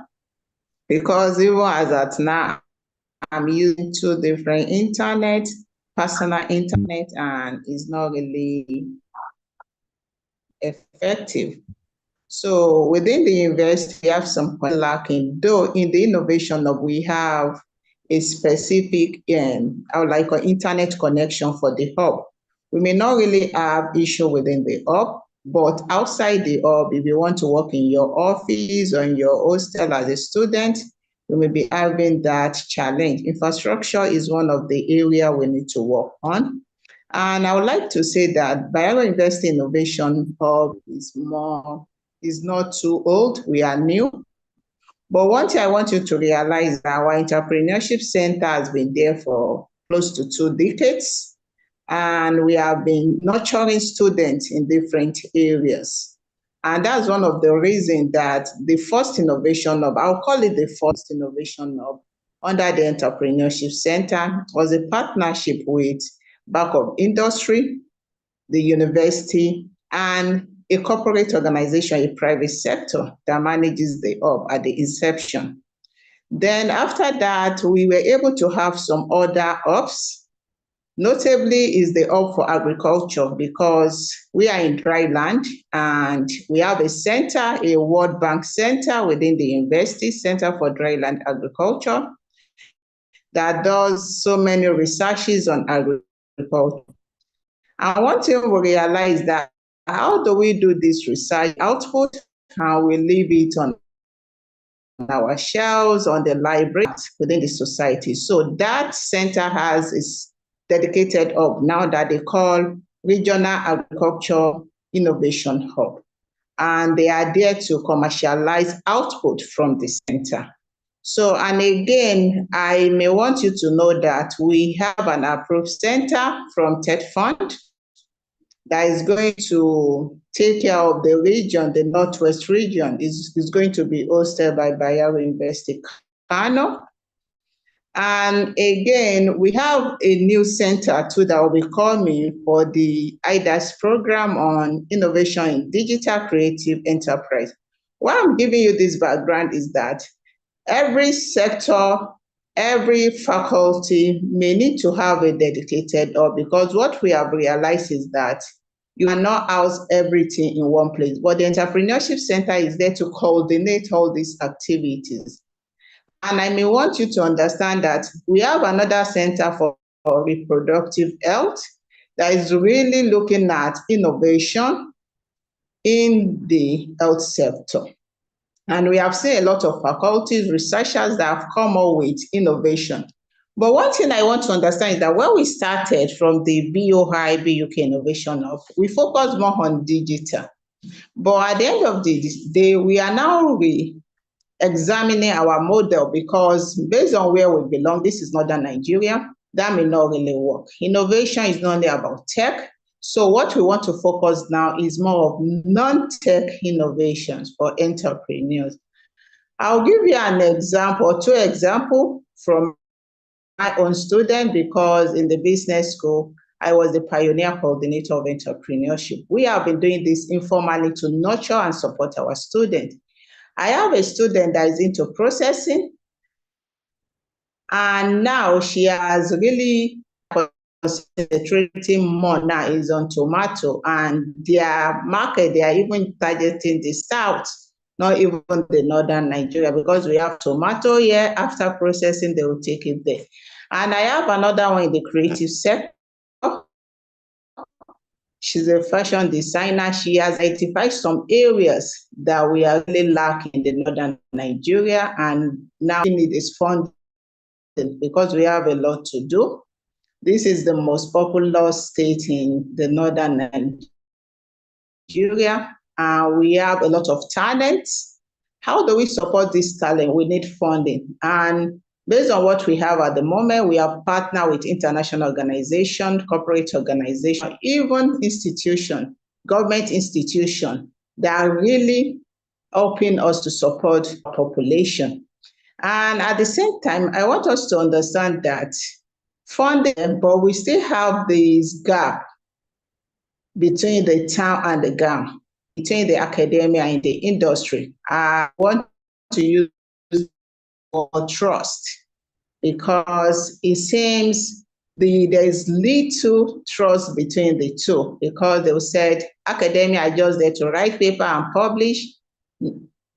because even as at now, I'm using two different internet, personal internet, and it's not really effective. So within the university, we have some lacking, though in the Innovation Hub, we have a specific, I would like an internet connection for the hub. We may not really have issue within the hub, but outside the hub, if you want to work in your office or in your hostel as a student, you may be having that challenge. Infrastructure is one of the areas we need to work on. And I would like to say that Bayero University Innovation Hub is not too old. We are new. But one thing I want you to realize that our entrepreneurship center has been there for close to 2 decades. And we have been nurturing students in different areas. And that's one of the reasons that the first innovation hub, I'll call it the first innovation hub under the Entrepreneurship Center, was a partnership with Back of Industry, the university, and a corporate organization, a private sector that manages the hub at the inception. Then after that, we were able to have some other hubs. Notably is the hub for agriculture, because we are in dry land and we have a center, a World Bank center within the university, Center for Dryland Agriculture, that does so many researches on agriculture. And one thing we realize that how do we do this research output? How we leave it on our shelves, on the library, within the society. So that center has its dedicated hub now that they call Regional Agriculture Innovation Hub. And they are there to commercialize output from the center. So, and again, I may want you to know that we have an approved center from TED Fund that is going to take care of the region, the Northwest region. Is going to be hosted by Bayero University, Kano. And again, we have a new center too that will be coming for the HEIs program on innovation in digital creative enterprise. Why I'm giving you this background is that every sector, every faculty may need to have a dedicated hub, because what we have realized is that you cannot house everything in one place, but the Entrepreneurship Center is there to coordinate all these activities. And I may want you to understand that we have another center for reproductive health that is really looking at innovation in the health sector. And we have seen a lot of faculties, researchers that have come up with innovation. But one thing I want to understand is that when we started from the BOI, BUK Innovation Hub, we focused more on digital. But at the end of the day, we are now examining our model, because based on where we belong, this is northern Nigeria, that may not really work. Innovation is not only about tech. So what we want to focus now is more of non-tech innovations for entrepreneurs. I'll give you an example or 2 examples from my own student, because in the business school, I was the pioneer coordinator of entrepreneurship. We have been doing this informally to nurture and support our students. I have a student that is into processing, and now she has really concentrating more now is on tomato, and their market, they are even targeting the south, not even the northern Nigeria, because we have tomato here. After processing, they will take it there. And I have another one in the creative sector. She's a fashion designer. She has identified some areas that we are really lacking in the northern Nigeria, and now we need is funding, because we have a lot to do. This is the most populous state in the northern Nigeria. We have a lot of talents. How do we support this talent? We need funding. And based on what we have at the moment, we have partnered with international organizations, corporate organizations, even institutions, government institutions that are really helping us to support our population. And at the same time, I want us to understand that funding, but we still have this gap between the town and the GAM, between the academia and the industry. I want to use the word trust because it seems there's little trust between the two, because they said academia are just there to write paper and publish,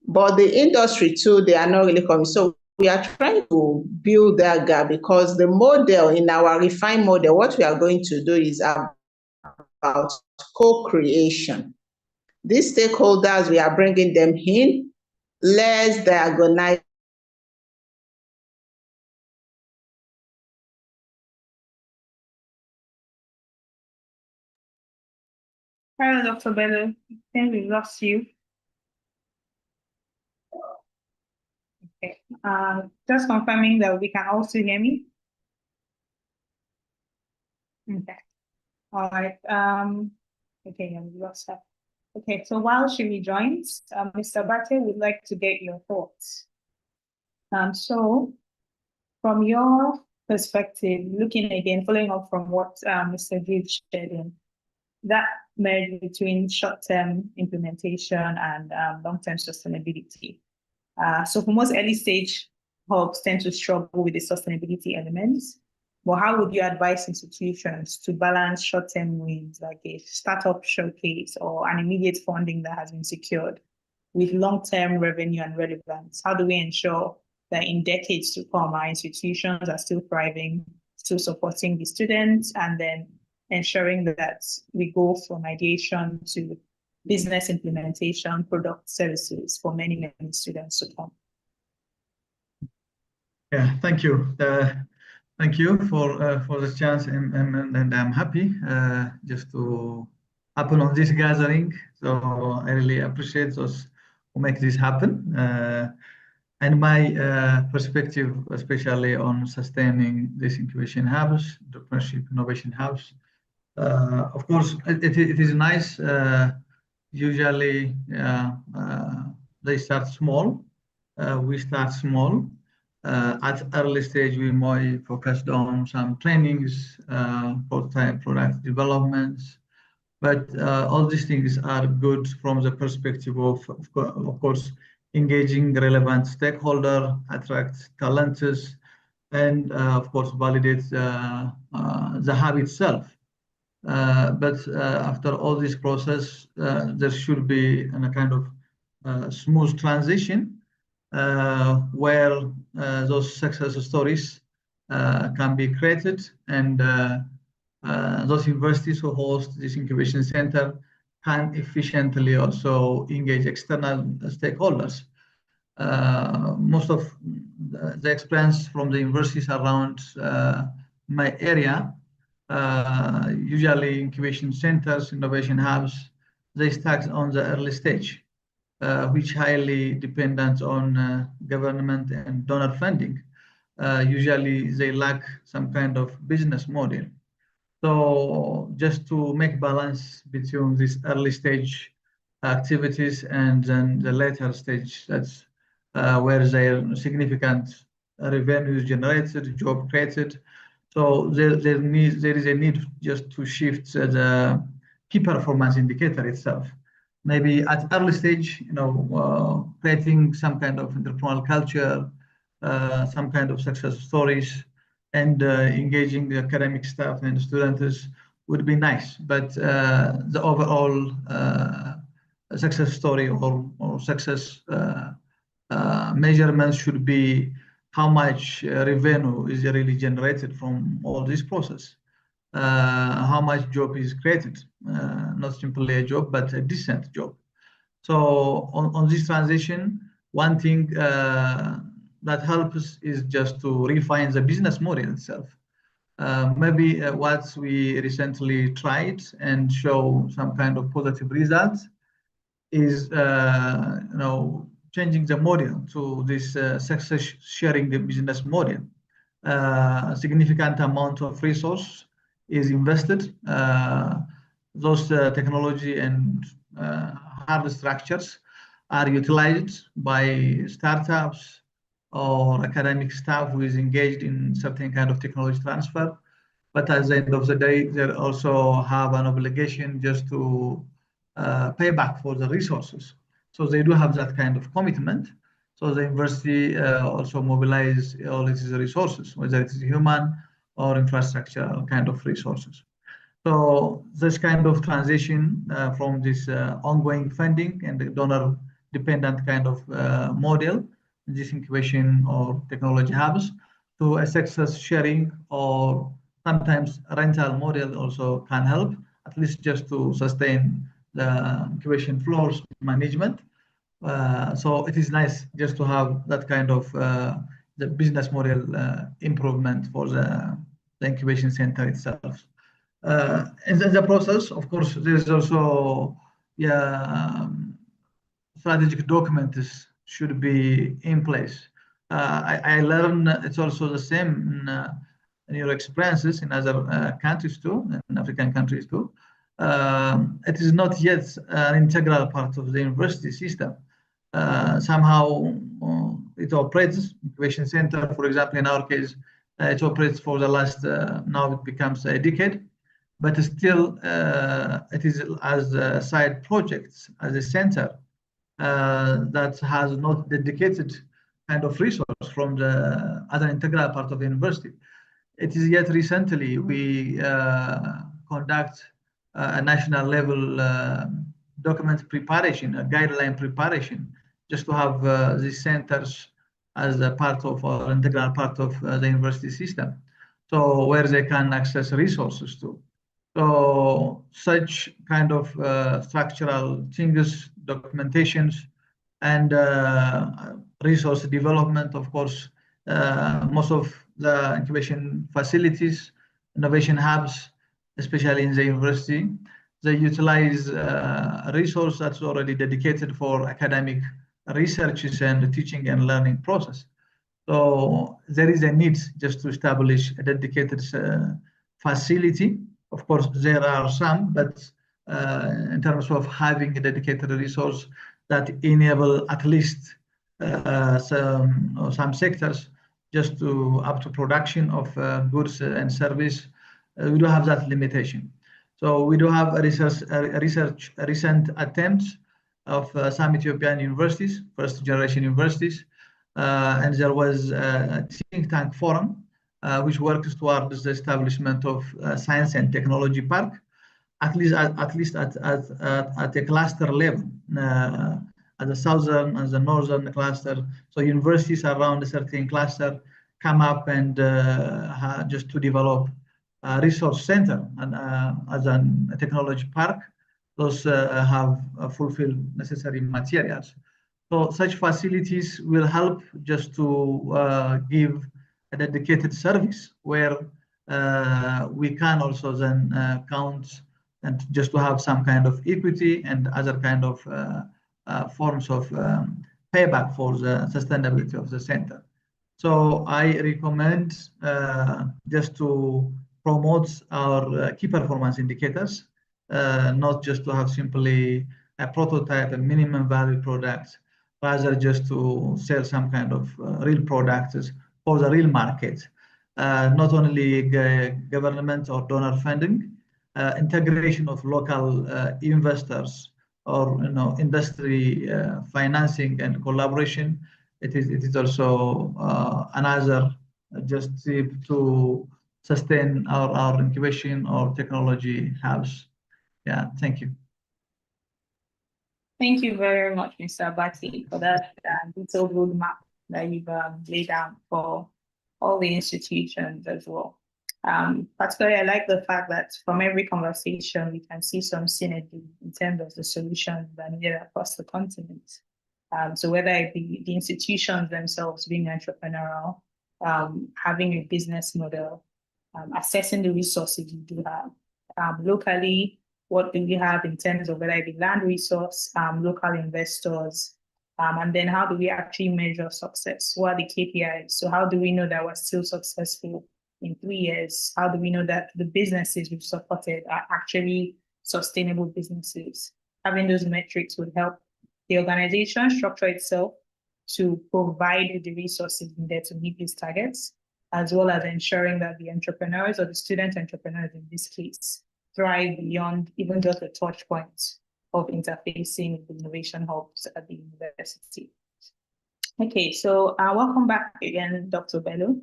but the industry too, they are not really coming. So we are trying to build that gap, because the model, in our refined model, what we are going to do is about co-creation. These stakeholders, we are bringing them in. Let's diagnose. Hello, Dr. Bello. I think we lost you. Okay. Just confirming that we can also hear me. Okay. All right. Okay, yeah, we lost her. Okay, so while she rejoins, Mr. Abate would like to get your thoughts. So from your perspective, looking again, following up from what Mr. Jude shared in, that merge between short-term implementation and long-term sustainability. So for most early stage hubs tend to struggle with the sustainability elements, but how would you advise institutions to balance short-term wins like a startup showcase or an immediate funding that has been secured with long-term revenue and relevance? How do we ensure that in decades to come, our institutions are still thriving, still supporting the students, and then ensuring that we go from ideation to business implementation, product services for many, many students to come? Yeah, thank you. Thank you for the chance, and I'm happy just to happen on this gathering. So I really appreciate those who make this happen. And my perspective, especially on sustaining this incubation hubs, entrepreneurship innovation hubs. Of course, it is nice. Usually, they start small. We start small. At early stage, we more focused on some trainings, prototype product developments. But all these things are good from the perspective of course, engaging relevant stakeholder, attract talents, and of course, validate the hub itself. But after all this process, there should be a kind of smooth transition where those success stories can be created, and those universities who host this incubation center can efficiently also engage external stakeholders. Most of the experience from the universities around my area, usually incubation centers, innovation hubs, they start on the early stage, which highly dependent on government and donor funding. Usually they lack some kind of business model. So just to make balance between this early stage activities and then the later stage, that's where there significant revenues generated, job created. So there is a need just to shift the key performance indicator itself. Maybe at early stage, creating some kind of entrepreneurial culture, some kind of success stories, and engaging the academic staff and students would be nice. But the overall success story or success measurements should be how much revenue is really generated from all this process, how much job is created, not simply a job, but a decent job. So on this transition, one thing that helps is just to refine the business model itself. Maybe what we recently tried and show some kind of positive results is changing the model to this success sharing business model. A significant amount of resource is invested. Those technology and hard structures are utilized by startups or academic staff who is engaged in certain kind of technology transfer. But at the end of the day, they also have an obligation just to pay back for the resources. So they do have that kind of commitment. So the university also mobilize all its resources, whether it is human or infrastructure kind of resources. So this kind of transition from this ongoing funding and the donor dependent kind of model, this incubation or technology hubs, to a success sharing or sometimes rental model also can help, at least just to sustain the incubation floors management. So it is nice just to have that kind of the business model improvement for the incubation center itself. In the process, of course, there is also strategic documents should be in place. I learned it's also the same in your experiences in other countries too, in African countries too. It is not yet an integral part of the university system. Somehow it operates, incubation center, for example, in our case, it operates for the last, now it becomes a decade, but still it is as side projects, as a center that has not dedicated kind of resource from the other integral part of the university. It is yet recently we conduct a national level document preparation, a guideline preparation, just to have these centers as a part of or integral part of the university system. So where they can access resources to. So such kind of structural changes, documentations, and resource development, of course, most of the incubation facilities, innovation hubs, especially in the university, they utilize resource that's already dedicated for academic researches and teaching and learning process. So there is a need just to establish a dedicated facility. Of course, there are some, but in terms of having a dedicated resource that enable at least some sectors just to up to production of goods and service, we do have that limitation. So we do have a recent attempts of some Ethiopian universities, first generation universities, and there was a think tank forum which works towards the establishment of science and technology park, at least at a cluster level, at the southern and the northern cluster. So universities around a certain cluster come up and just to develop a resource center and as a technology park, those have fulfilled necessary materials. So such facilities will help just to give a dedicated service where we can also then count and just to have some kind of equity and other kind of forms of payback for the sustainability of the center. So I recommend just to promote our key performance indicators, not just to have simply a prototype, a minimum value product, rather just to sell some kind of real products for the real market. Not only government or donor funding, integration of local investors or industry financing and collaboration. It is also another just to sustain our incubation or technology hubs. Yeah, thank you. Thank you very much, Mr. Abate, for that detailed roadmap that you've laid out for all the institutions as well. Particularly, I like the fact that from every conversation, we can see some synergy in terms of the solutions that are needed across the continent. So whether it be the institutions themselves being entrepreneurial, having a business model, assessing the resources you do have, locally, what do we have in terms of whether it be land resource, local investors, and then how do we actually measure success? What are the KPIs? So how do we know that we're still successful in 3 years? How do we know that the businesses we've supported are actually sustainable businesses? Having those metrics would help the organization structure itself to provide the resources needed to meet these targets. as well as ensuring that the entrepreneurs or the student entrepreneurs in this case thrive beyond even just the touch points of interfacing with the innovation hubs at the university. Okay, so welcome back again, Dr. Bello.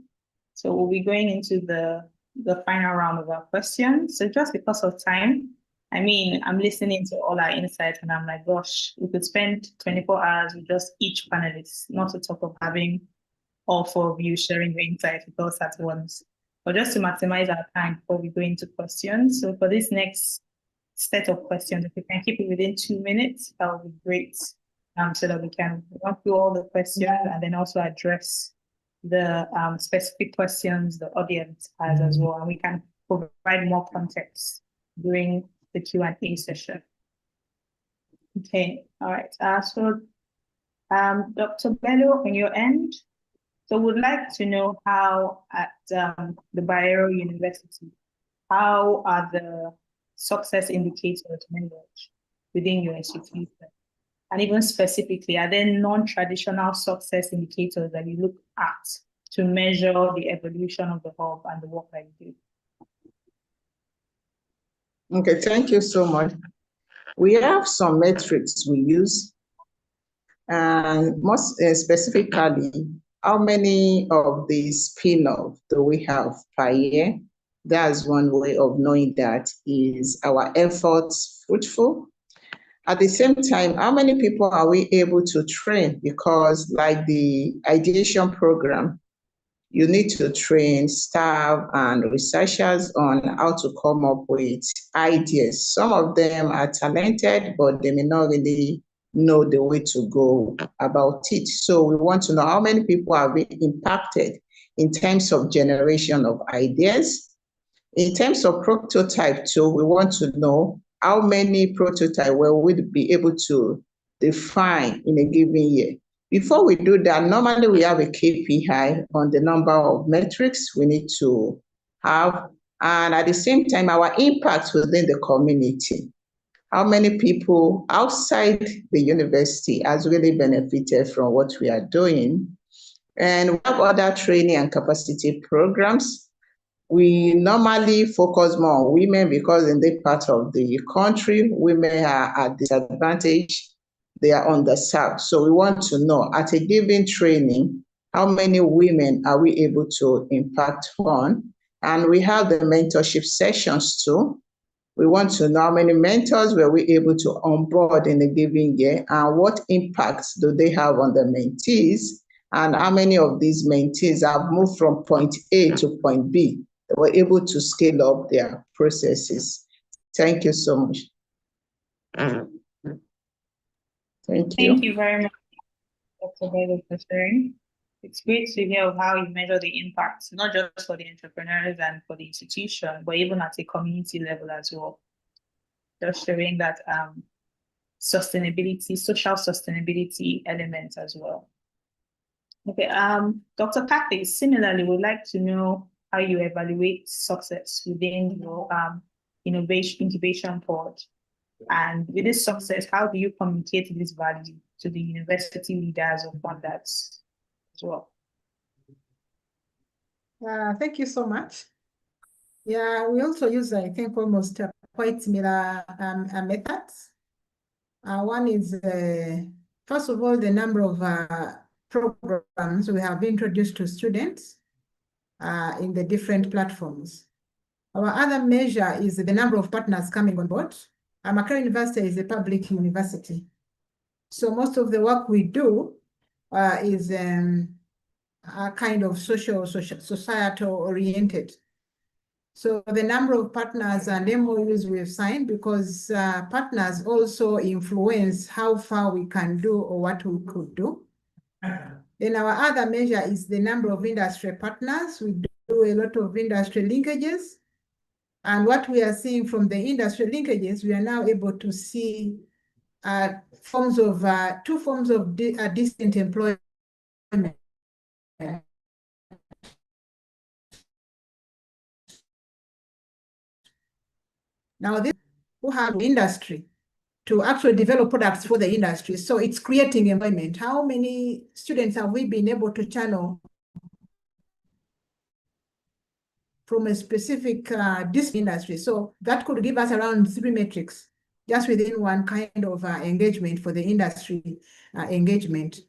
So we'll be going into the final round of our questions. So just because of time, I mean, I'm listening to all our insights and I'm like, gosh, we could spend 24 hours with just each panelist, not to talk of having all four of you sharing your insights with us at once. But just to maximize our time before we go into questions. So for this next set of questions, if we can keep it within 2 minutes, that would be great. So that we can run through all the questions and then also address the specific questions the audience has as well. And we can provide more context during the Q&A session. Okay, all right. So Dr. Bello, on your end, so we'd like to know how at the Bayero University, how are the success indicators measured within your institution? And even specifically, are there non-traditional success indicators that you look at to measure the evolution of the hub and the work that you do? Okay, thank you so much. We have some metrics we use, and most specifically, how many of these spin-off do we have per year? That's one way of knowing that is our efforts fruitful. At the same time, how many people are we able to train? Because like the ideation program, you need to train staff and researchers on how to come up with ideas. Some of them are talented, but they may not really know the way to go about it. So we want to know how many people are being impacted in terms of generation of ideas. In terms of prototype too, we want to know how many prototypes will we be able to define in a given year. Before we do that, normally we have a KPI on the number of metrics we need to have, and at the same time, our impact within the community. How many people outside the university has really benefited from what we are doing? And we have other training and capacity programs. We normally focus more on women because in this part of the country, women are at disadvantage. They are underserved. So we want to know at a given training, how many women are we able to impact on? And we have the mentorship sessions too. We want to know how many mentors were we able to onboard in a given year and what impacts do they have on the mentees and how many of these mentees have moved from point A to point B. They were able to scale up their processes. Thank you so much. Thank you. Thank you very much, Dr. Bello, for sharing. It's great to hear how you measure the impact, not just for the entrepreneurs and for the institution, but even at a community level as well. Just showing that sustainability, social sustainability element as well. Okay, Dr. Cathy, similarly, we'd like to know how you evaluate success within your incubation pod. And with this success, how do you communicate this value to the university leaders or funders as well? Thank you so much. Yeah, we also use, I think, almost quite similar methods. One is, first of all, the number of programs we have introduced to students in the different platforms. Our other measure is the number of partners coming on board. Makerere University is a public university. So most of the work we do is kind of societal oriented. So the number of partners and MOUs we've signed, because partners also influence how far we can do or what we could do. Then our other measure is the number of industry partners. We do a lot of industry linkages. And what we are seeing from the industry linkages, we are now able to see forms of two forms of distant employment. Now, this who have industry to actually develop products for the industry. So it's creating employment. How many students have we been able to channel from a specific industry. So that could give us around 3 metrics just within one kind of engagement for the industry engagement.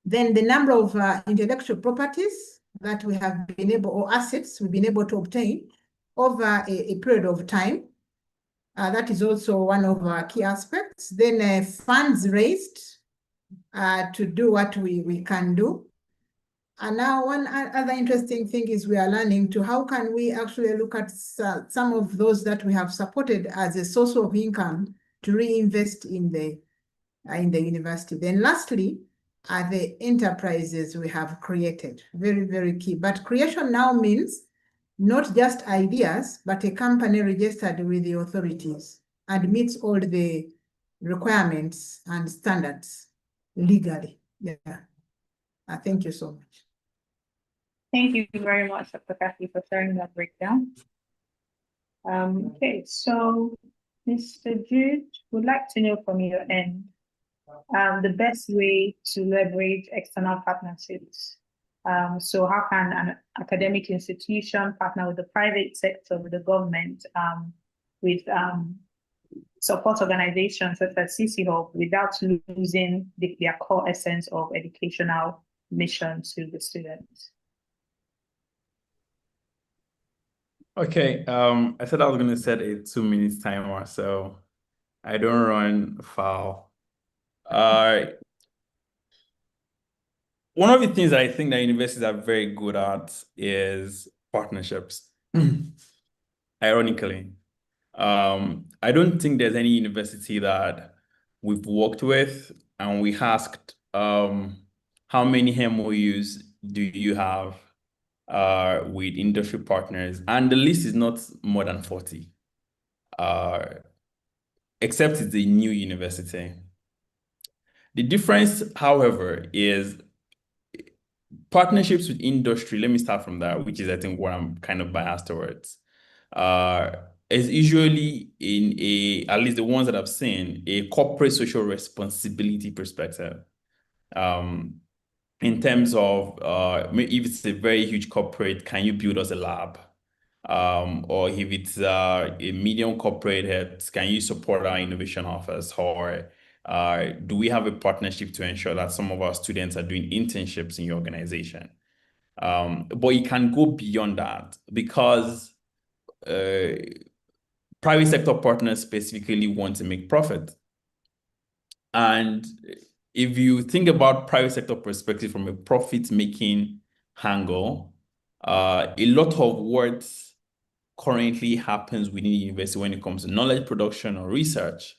Then the number of intellectual properties that we have been able, or assets we've been able to obtain over a period of time. That is also one of our key aspects. Then funds raised to do what we can do. And now one other interesting thing is we are learning to how can we actually look at some of those that we have supported as a source of income to reinvest in the university. Then lastly, are the enterprises we have created. Very, very key. But creation now means not just ideas, but a company registered with the authorities and meets all the requirements and standards legally. Yeah. Thank you so much. Thank you very much, Dr. Cathy, for sharing that breakdown. Okay, so Mr. Jude, would like to know from your end the best way to leverage external partnerships. So how can an academic institution partner with the private sector, with the government, with support organizations such as CcHUB without losing their core essence of educational mission to the students? Okay, I said I was going to set a 2-minute timer, so I don't run foul. One of the things that I think that universities are very good at is partnerships. Ironically, I don't think there's any university that we've worked with and we asked, how many MOUs do you have with industry partners? And the list is not more than 40, except it's a new university. The difference, however, is partnerships with industry. Let me start from that, which is, I think, what I'm kind of biased towards. Is usually in at least the ones that I've seen, a corporate social responsibility perspective. In terms of if it's a very huge corporate, can you build us a lab? Or if it's a medium corporate, can you support our innovation office? Or do we have a partnership to ensure that some of our students are doing internships in your organization? But you can go beyond that because private sector partners specifically want to make profit. And if you think about private sector perspective from a profit-making angle, a lot of what currently happens within the university when it comes to knowledge production or research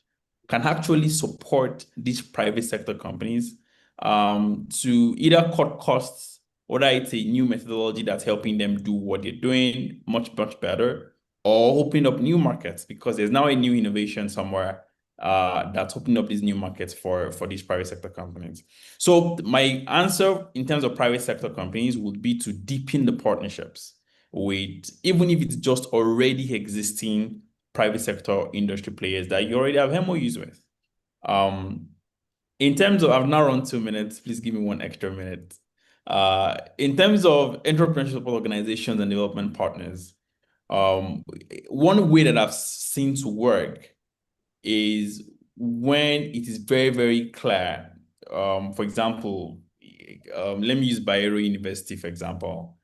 can actually support these private sector companies to either cut costs, whether it's a new methodology that's helping them do what they're doing much, much better, or open up new markets because there's now a new innovation somewhere that's opening up these new markets for these private sector companies. So my answer in terms of private sector companies would be to deepen the partnerships with, even if it's just already existing private sector industry players that you already have MOUs with. In terms of, I've now run 2 minutes, please give me 1 extra minute. In terms of entrepreneurship support organizations and development partners, one way that I've seen to work is when it is very, very clear. For example, let me use Bayero University, for example,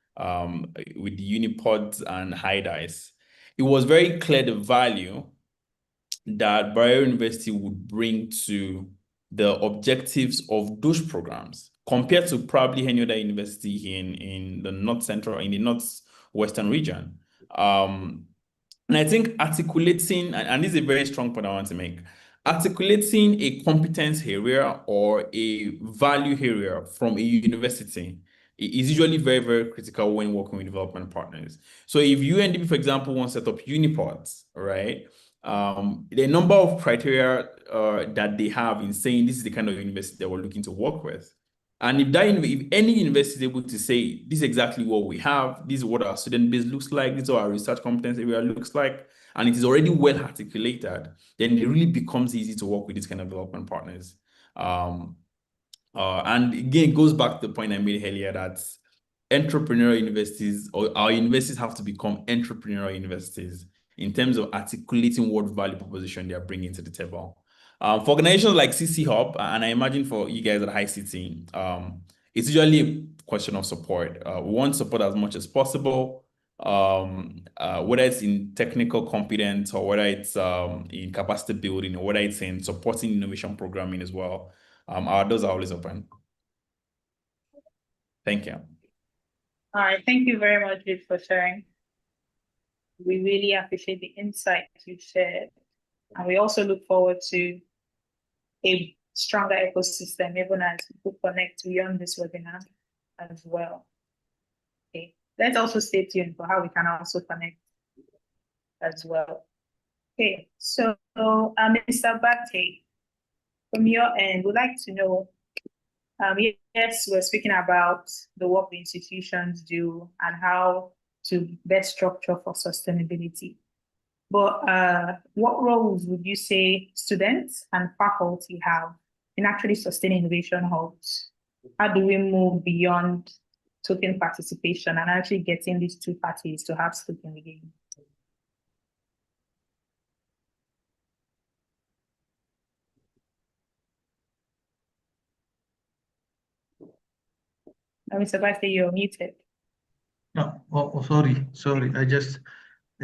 with the Unipods and HEIs. It was very clear the value that Bayero University would bring to the objectives of those programs compared to probably any other university in the North Central, in the Northwestern region. And I think articulating, and this is a very strong point I want to make, articulating a competence area or a value area from a university is usually very, very critical when working with development partners. So if UNDP, for example, want to set up Unipods, right? The number of criteria that they have in saying this is the kind of university that we're looking to work with. And if any university is able to say, this is exactly what we have, this is what our student base looks like, this is what our research competence area looks like, and it is already well articulated, then it really becomes easy to work with these kind of development partners. And again, it goes back to the point I made earlier that entrepreneurial universities, or our universities have to become entrepreneurial universities in terms of articulating what value proposition they are bringing to the table. For organizations like CcHUB, and I imagine for you guys at EyeCity, it's usually a question of support. We want support as much as possible, whether it's in technical competence or whether it's in capacity building or whether it's in supporting innovation programming as well. Our doors are always open. Thank you. All right, thank you very much, Jude, for sharing. We really appreciate the insights you shared. And we also look forward to a stronger ecosystem, even as people connect beyond this webinar as well. Okay, let's also stay tuned for how we can also connect as well. Okay, so Mr. Abate, from your end, we'd like to know, yes, we're speaking about the work the institutions do and how to best structure for sustainability. But what roles would you say students and faculty have in actually sustaining innovation hubs? How do we move beyond token participation and actually getting these two parties to have skin in the game? Mr. Bate, you're muted. No, oh, sorry. I just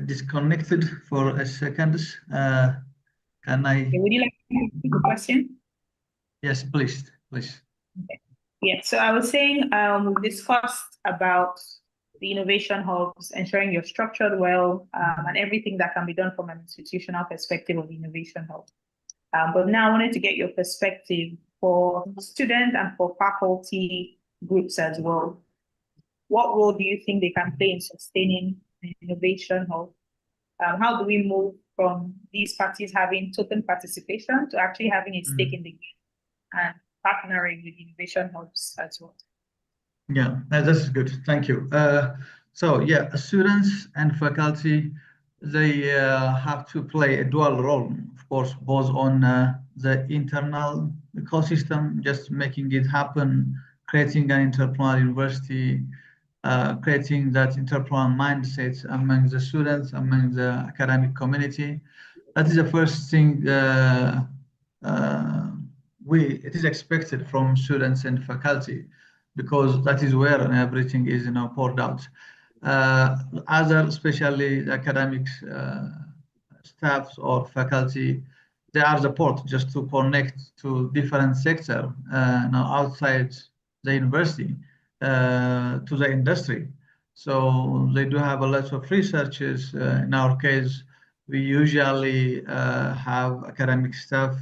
disconnected for a second. Can I? Okay, would you like to ask the question? Yes, please. Okay. Yeah, so I was saying we discussed about the innovation hubs, ensuring you're structured well, and everything that can be done from an institutional perspective of the innovation hub. But now I wanted to get your perspective for student and for faculty groups as well. What role do you think they can play in sustaining the innovation hub? How do we move from these parties having token participation to actually having a stake in the game and partnering with innovation hubs as well? Yeah, that's good. Thank you. So yeah, students and faculty, they have to play a dual role, of course, both on the internal ecosystem, just making it happen, creating an entrepreneurial university, creating that entrepreneurial mindset among the students, among the academic community. That is the first thing it is expected from students and faculty, because that is where everything is poured out. Other, especially the academics, staffs or faculty, they are support just to connect to different sectors outside the university to the industry. So they do have a lot of researchers. In our case, we usually have academic staff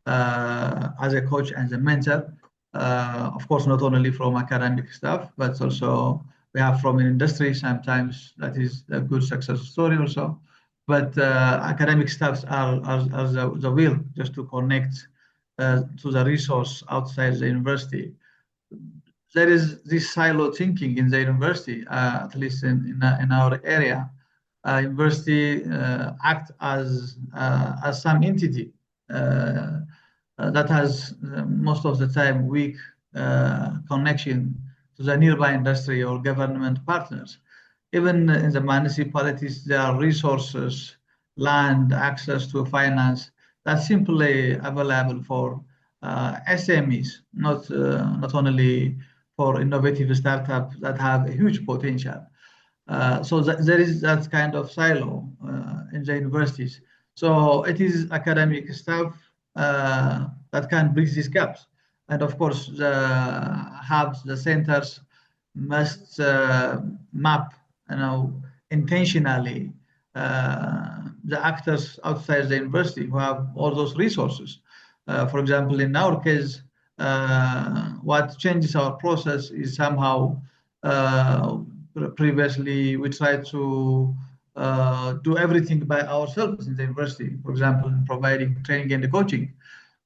as a coach and a mentor. Of course, not only from academic staff, but also we have from industry. Sometimes that is a good success story also. But academic staffs are the will just to connect to the resource outside the university. There is this silo thinking in the university, at least in our area. University act as some entity that has most of the time weak connection to the nearby industry or government partners. Even in the municipalities, there are resources, land, access to finance that's simply available for SMEs, not only for innovative startups that have a huge potential. So there is that kind of silo in the universities. So it is academic staff that can bridge these gaps. And of course, the hubs, the centers must map, intentionally the actors outside the university who have all those resources. For example, in our case, what changes our process is somehow previously we tried to do everything by ourselves in the university, for example, providing training and coaching.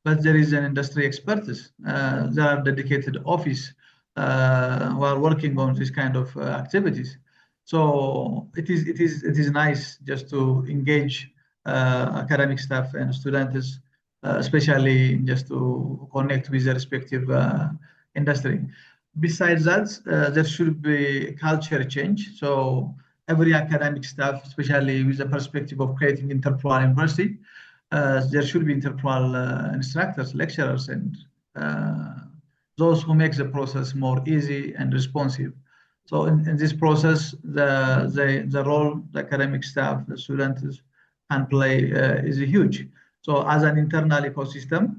But there is an industry expertise. There are dedicated office who are working on this kind of activities. So it is nice just to engage academic staff and students, especially just to connect with the respective industry. besides that, there should be culture change. So every academic staff, especially with the perspective of creating interplural university, there should be interplural instructors, lecturers, and those who make the process more easy and responsive. So in this process, the role the academic staff, the students can play is huge. So as an internal ecosystem,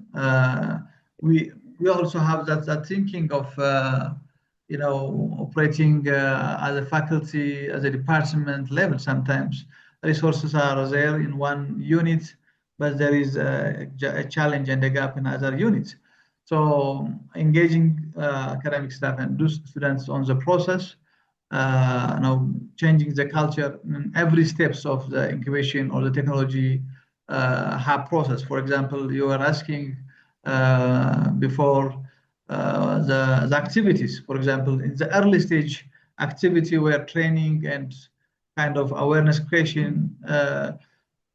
we also have that thinking of operating as a faculty, as a department level. Sometimes resources are there in one unit, but there is a challenge and a gap in other units. So engaging academic staff and students on the process, changing the culture in every steps of the incubation or the technology hub process. For example, you were asking before the activities. For example, in the early stage activity where training and kind of awareness creation,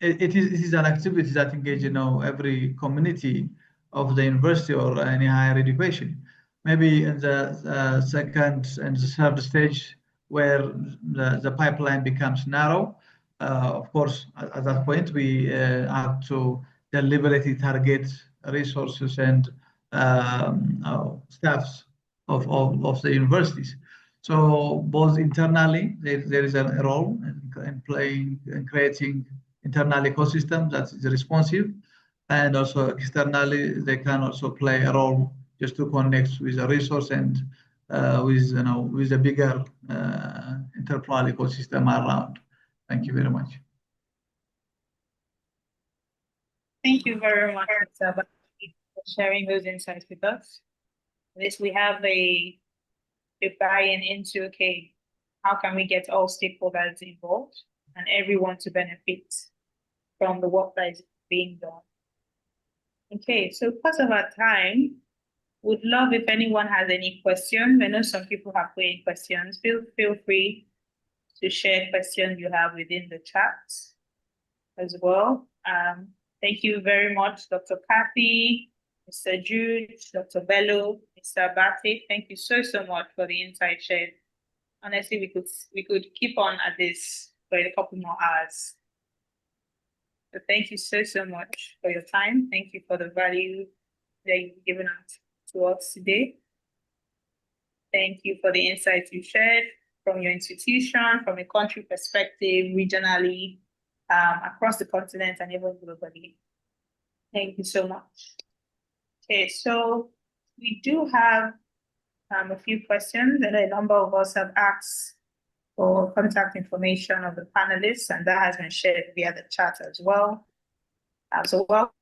it is an activity that engage every community of the university or any higher education. Maybe in the second and the third stage where the pipeline becomes narrow, of course, at that point, we have to deliberately target resources and staffs of the universities. So both internally, there is a role in playing and creating internal ecosystem that is responsive, and also externally, they can also play a role just to connect with the resource and with a bigger interplural ecosystem around. Thank you very much. Thank you very much, Mr. Abate, for sharing those insights with us. This we have a buy-in into, okay, how can we get all stakeholders involved and everyone to benefit from the work that is being done. Okay, so because of our time, would love if anyone has any questions. I know some people have put in questions. Feel free to share questions you have within the chat as well. Thank you very much, Dr. Cathy, Mr. Jude, Dr. Bello, Mr. Abate. Thank you so much for the insight shared. Honestly, we could keep on at this for a couple more hours. So thank you so much for your time. Thank you for the value that you've given to us today. Thank you for the insights you shared from your institution, from a country perspective, regionally, across the continent, and even globally. Thank you so much. Okay, so we do have a few questions, and a number of us have asked for contact information of the panelists, and that has been shared via the chat as well. So while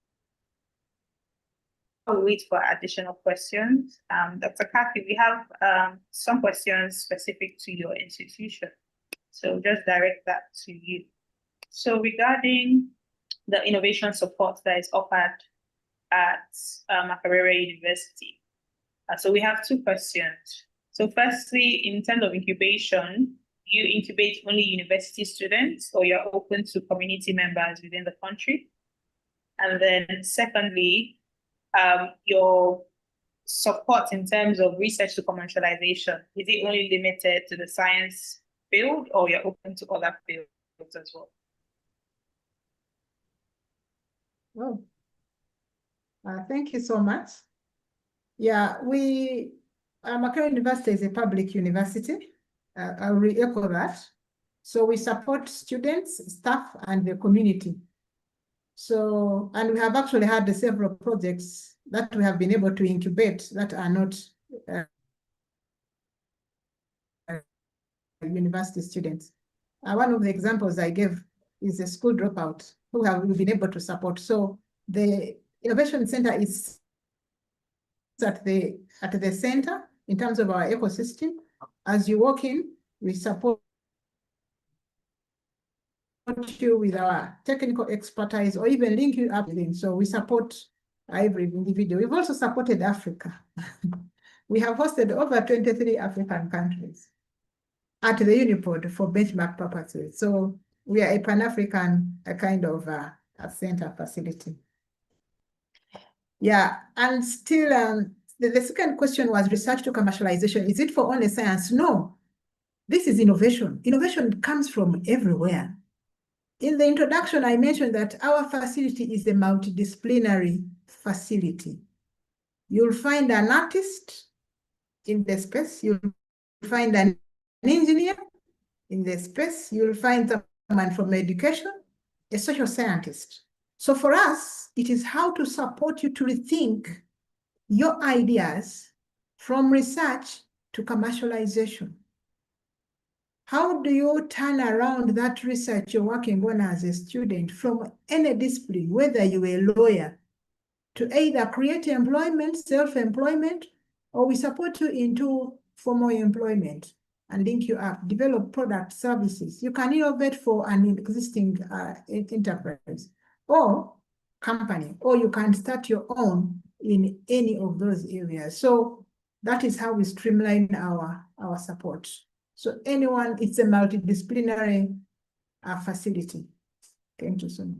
we wait for additional questions, Dr. Cathy, we have some questions specific to your institution. So just direct that to you. So regarding the innovation support that is offered at Makerere University. So we have two questions. So firstly, in terms of incubation, you incubate only university students, or you're open to community members within the country? And then secondly, your support in terms of research to commercialization, is it only limited to the science field, or you're open to other fields as well? Well, thank you so much. Yeah, Makerere University is a public university. I'll re-echo that. So we support students, staff, and the community. So, and we have actually had several projects that we have been able to incubate that are not university students. One of the examples I gave is a school dropout who we've been able to support. So the Innovation Center is at the center in terms of our ecosystem. As you walk in, we support you with our technical expertise or even link you up with. So we support every individual. We've also supported Africa. We have hosted over 23 African countries at the Unipod for benchmark purposes. So we are a Pan-African kind of a center facility. Yeah, and still the second question was research to commercialization. Is it for only science? No, this is innovation. Innovation comes from everywhere. In the introduction, I mentioned that our facility is a multidisciplinary facility. You'll find an artist in the space, you'll find an engineer in the space, you'll find someone from education, a social scientist. So for us, it is how to support you to rethink your ideas from research to commercialization. How do you turn around that research you're working on as a student from any discipline, whether you're a lawyer, to either create employment, self-employment, or we support you into formal employment and link you up, develop product services. You can innovate for an existing enterprise or company, or you can start your own in any of those areas. So that is how we streamline our support. So anyone, it's a multidisciplinary facility. Thank you so much.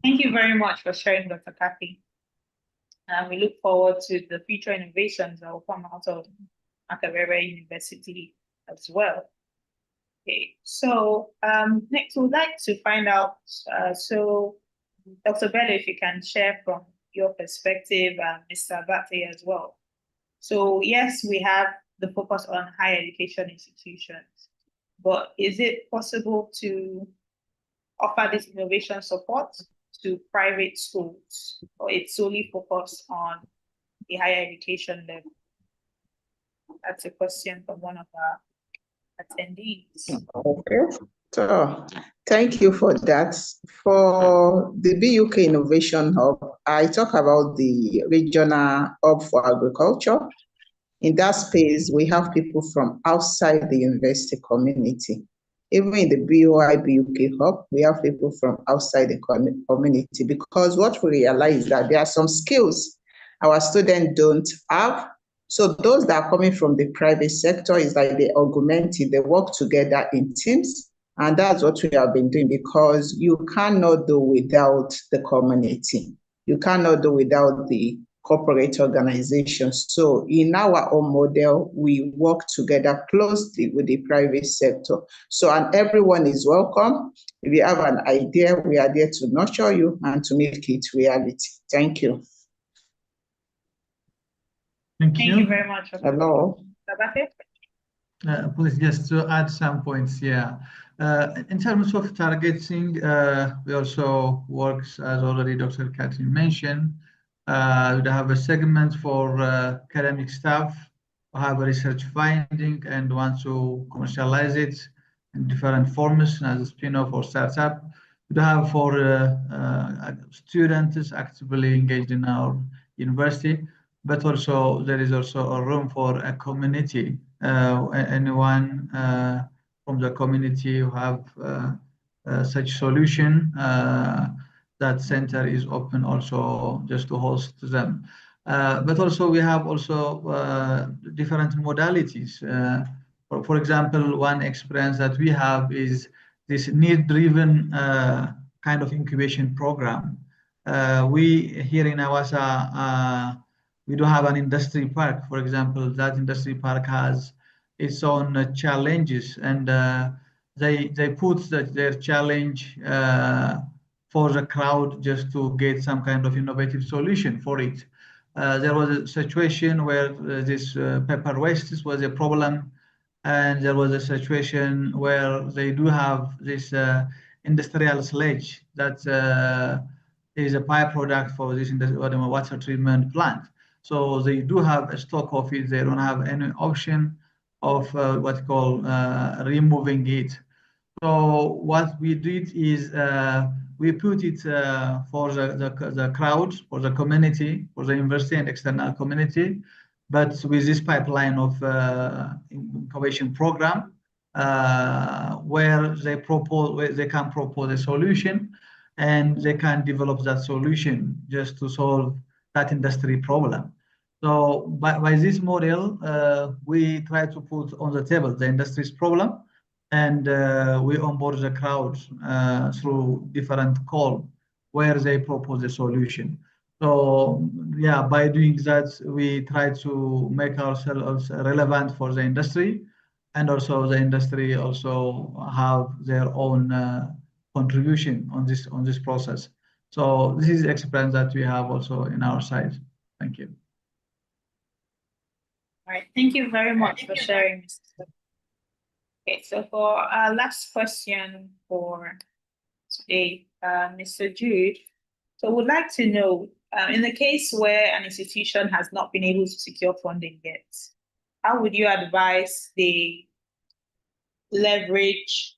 Thank you very much for sharing, Dr. Cathy. We look forward to the future innovations that will come out of Makerere University as well. Okay, so next we would like to find out, so Dr. Bello, if you can share from your perspective, and Mr. Abate as well. So yes, we have the focus on higher education institutions, but is it possible to offer this innovation support to private schools, or it's solely focused on the higher education level? That's a question from one of our attendees. Okay, so thank you for that. For the BUK Innovation Hub, I talk about the regional hub for agriculture. In that space, we have people from outside the university community. Even in the BOI BUK Hub, we have people from outside the community, because what we realize is that there are some skills our students don't have. So those that are coming from the private sector is like they augment it, they work together in teams. And that's what we have been doing, because you cannot do without the community. You cannot do without the corporate organizations. So in our own model, we work together closely with the private sector. So, and everyone is welcome. If you have an idea, we are there to nurture you and to make it reality. Thank you. Thank you very much. Hello. Please, just to add some points, yeah. In terms of targeting, we also work, as already Dr. Cathy mentioned, we have a segment for academic staff who have a research finding and want to commercialize it in different forms as a spin-off or startup. We have for students actively engaged in our university, but also there is also a room for a community. Anyone from the community who have such solution, that center is open also just to host them. But also we have also different modalities. For example, one experience that we have is this need-driven kind of incubation program. We here in Hawassa, we do have an industry park. For example, that industry park has its own challenges, and they put their challenge for the crowd just to get some kind of innovative solution for it. There was a situation where this paper waste was a problem, and there was a situation where they do have this industrial sludge that is a byproduct for this water treatment plant. So they do have a stock of it. They don't have any option of what you call removing it. So what we did is we put it for the crowd, for the community, for the university and external community, but with this pipeline of incubation program where they can propose a solution and they can develop that solution just to solve that industry problem. So by this model, we try to put on the table the industry's problem, and we onboard the crowd through different calls where they propose a solution. So yeah, by doing that, we try to make ourselves relevant for the industry, and also the industry also have their own contribution on this process. So this is the experience that we have also in our side. Thank you. All right, thank you very much for sharing, Mr. Okay, so for our last question for today, Mr. Jude, so we'd like to know, in the case where an institution has not been able to secure funding yet, how would you advise they leverage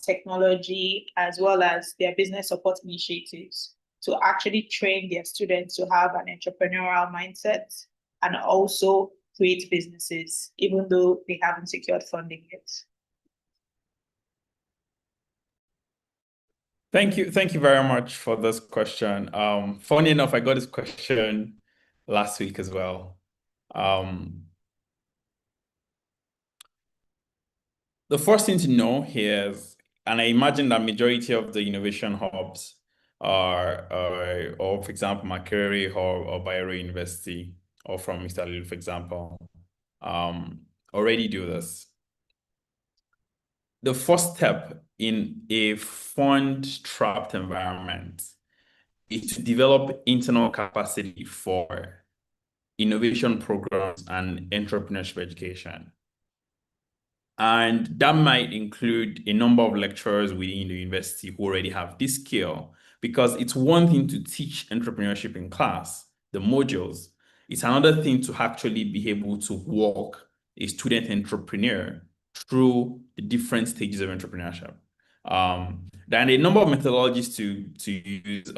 technology as well as their business support initiatives to actually train their students to have an entrepreneurial mindset and also create businesses, even though they haven't secured funding yet? Thank you very much for this question. Funny enough, I got this question last week as well. The first thing to know here is, and I imagine that majority of the innovation hubs are, or for example, Makerere or Bayero University, or from Mr. Hailu, for example, already do this. The first step in a fund-trapped environment is to develop internal capacity for innovation programs and entrepreneurship education. And that might include a number of lecturers within the university who already have this skill, because it's one thing to teach entrepreneurship in class, the modules. It's another thing to actually be able to walk a student entrepreneur through the different stages of entrepreneurship. There are a number of methodologies to use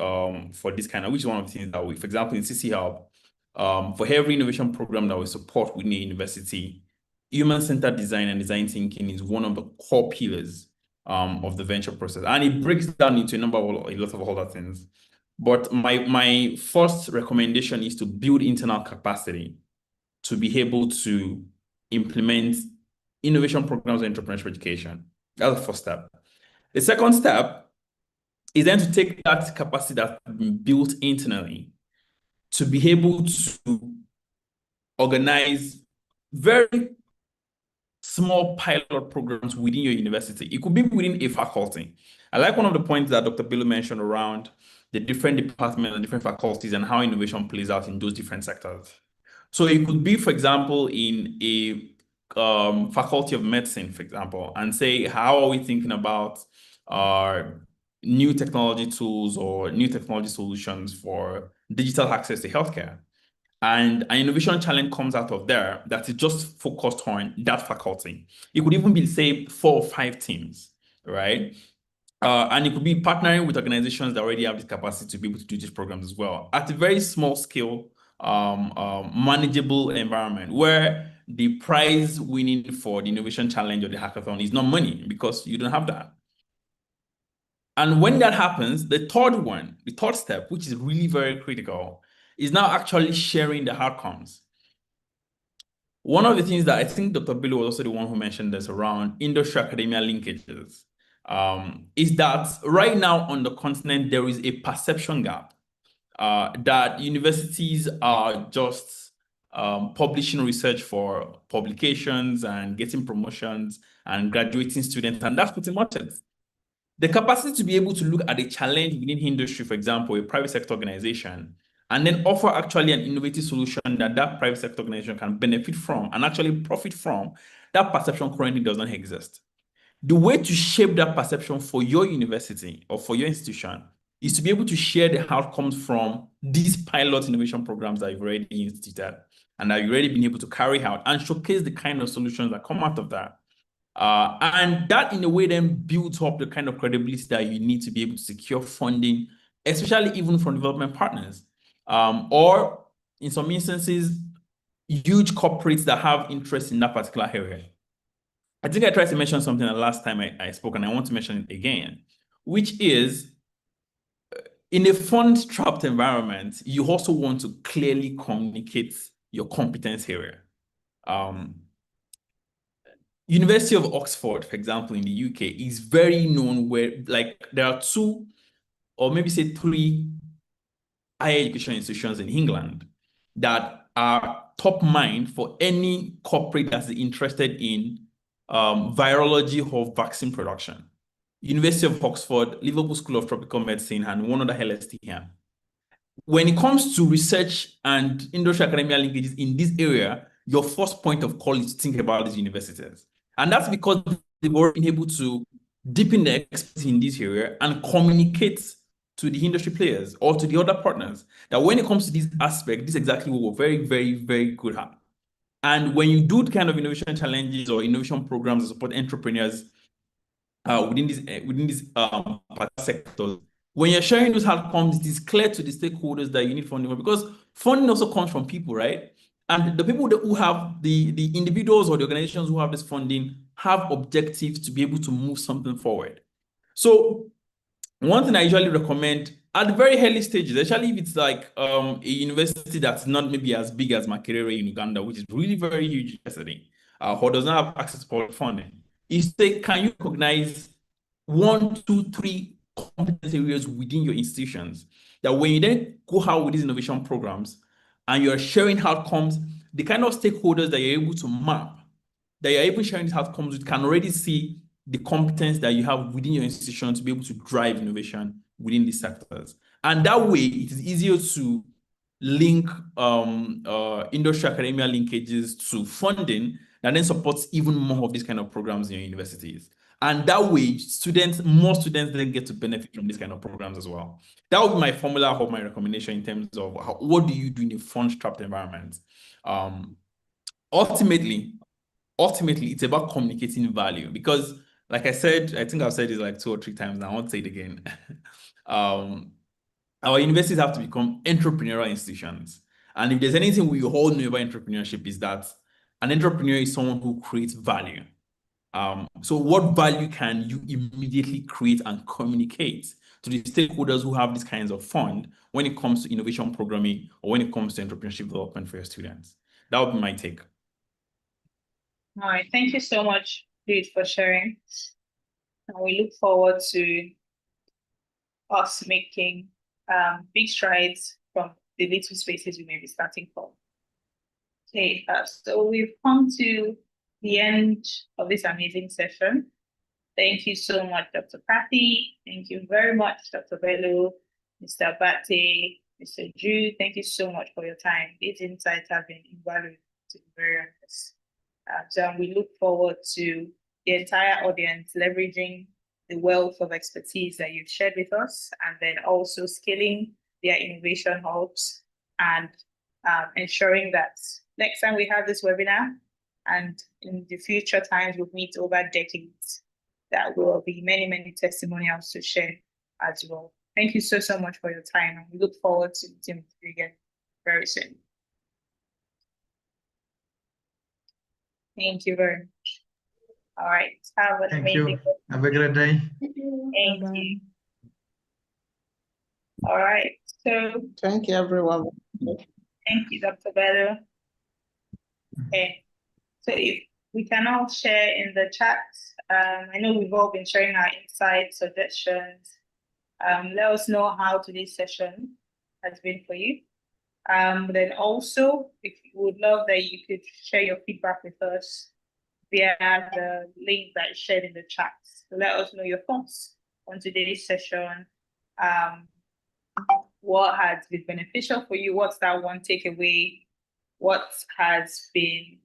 for this kind of, which is one of the things that we, for example, in CcHUB, for every innovation program that we support within a university, human-centered design and design thinking is one of the core pillars of the venture process. And it breaks down into a lot of other things. But my first recommendation is to build internal capacity to be able to implement innovation programs and entrepreneurship education. That's the first step. The second step is then to take that capacity that's been built internally to be able to organize very small pilot programs within your university. It could be within a faculty. I like one of the points that Dr. Bello mentioned around the different departments and different faculties and how innovation plays out in those different sectors. So it could be, for example, in a faculty of medicine, for example, and say, how are we thinking about new technology tools or new technology solutions for digital access to healthcare? And an innovation challenge comes out of there that is just focused on that faculty. It could even be, say, 4 or 5 teams, right? And it could be partnering with organizations that already have this capacity to be able to do these programs as well at a very small scale, manageable environment where the prize winning for the innovation challenge or the hackathon is not money, because you don't have that. And when that happens, the third step, which is really very critical, is now actually sharing the outcomes. One of the things that I think Dr. Bello was also the one who mentioned this around industry academia linkages, is that right now on the continent, there is a perception gap that universities are just publishing research for publications and getting promotions and graduating students, and that's pretty much it. The capacity to be able to look at a challenge within industry, for example, a private sector organization, and then offer actually an innovative solution that private sector organization can benefit from and actually profit from, that perception currently does not exist. The way to shape that perception for your university or for your institution is to be able to share the outcomes from these pilot innovation programs that you've already instituted and that you've already been able to carry out, and showcase the kind of solutions that come out of that. And that in a way then builds up the kind of credibility that you need to be able to secure funding, especially even from development partners, or in some instances, huge corporates that have interest in that particular area. I think I tried to mention something the last time I spoke, and I want to mention it again, which is in a fund-trapped environment, you also want to clearly communicate your competence area. University of Oxford, for example, in the UK, is very known where, like, there are 2 or maybe say 3 higher education institutions in England that are top mind for any corporate that's interested in virology or vaccine production. University of Oxford, Liverpool School of Tropical Medicine, and one other LST here. When it comes to research and industry academia linkages in this area, your first point of call is to think about these universities. And that's because they've already been able to deepen their expertise in this area and communicate to the industry players or to the other partners that when it comes to this aspect, this is exactly what we're very, very, very good at. And when you do kind of innovation challenges or innovation programs that support entrepreneurs within these sectors, when you're sharing those outcomes, it is clear to the stakeholders that you need funding, because funding also comes from people, right? And the people who have the individuals or the organizations who have this funding have objectives to be able to move something forward. So one thing I usually recommend at the very early stages, especially if it's like a university that's not maybe as big as Makerere in Uganda, which is really very huge university, or does not have access to public funding, is say, can you recognize 1, 2, 3 competence areas within your institutions that when you then go out with these innovation programs and you're sharing outcomes, the kind of stakeholders that you're able to map, that you're able to sharing these outcomes with, can already see the competence that you have within your institution to be able to drive innovation within these sectors. And that way, it is easier to link industry academia linkages to funding that then supports even more of these kind of programs in your universities. And that way, more students then get to benefit from these kind of programs as well. That would be my formula or my recommendation in terms of what do you do in a fund-strapped environment. Ultimately, it's about communicating value, because like I said, I think I've said it like 2 or 3 times now, I won't say it again. Our universities have to become entrepreneurial institutions. And if there's anything we all know about entrepreneurship, is that an entrepreneur is someone who creates value. So what value can you immediately create and communicate to the stakeholders who have these kinds of fund when it comes to innovation programming or when it comes to entrepreneurship development for your students? That would be my take. All right, thank you so much, Jude, for sharing. And we look forward to us making big strides from the little spaces we may be starting from. Okay, so we've come to the end of this amazing session. Thank you so much, Dr. Cathy. Thank you very much, Dr. Bello, Mr. Abate, Mr. Jude. Thank you so much for your time. These insights have been invaluable, to be very honest. So we look forward to the entire audience leveraging the wealth of expertise that you've shared with us, and then also scaling their innovation hubs and ensuring that next time we have this webinar and in the future times we'll meet over decades, that will be many, many testimonials to share as well. Thank you so much for your time, and we look forward to meeting with you again very soon. Thank you very much. All right. Have an amazing day. Have a great day. Thank you. All right. So Thank you, everyone. thank you, Dr. Bello. Okay. So if we can all share in the chat, I know we've all been sharing our insights, suggestions. Let us know how today's session has been for you. Then also, if you would love that you could share your feedback with us via the link that is shared in the chat. So let us know your thoughts on today's session. What has been beneficial for you? What's that one takeaway? What has been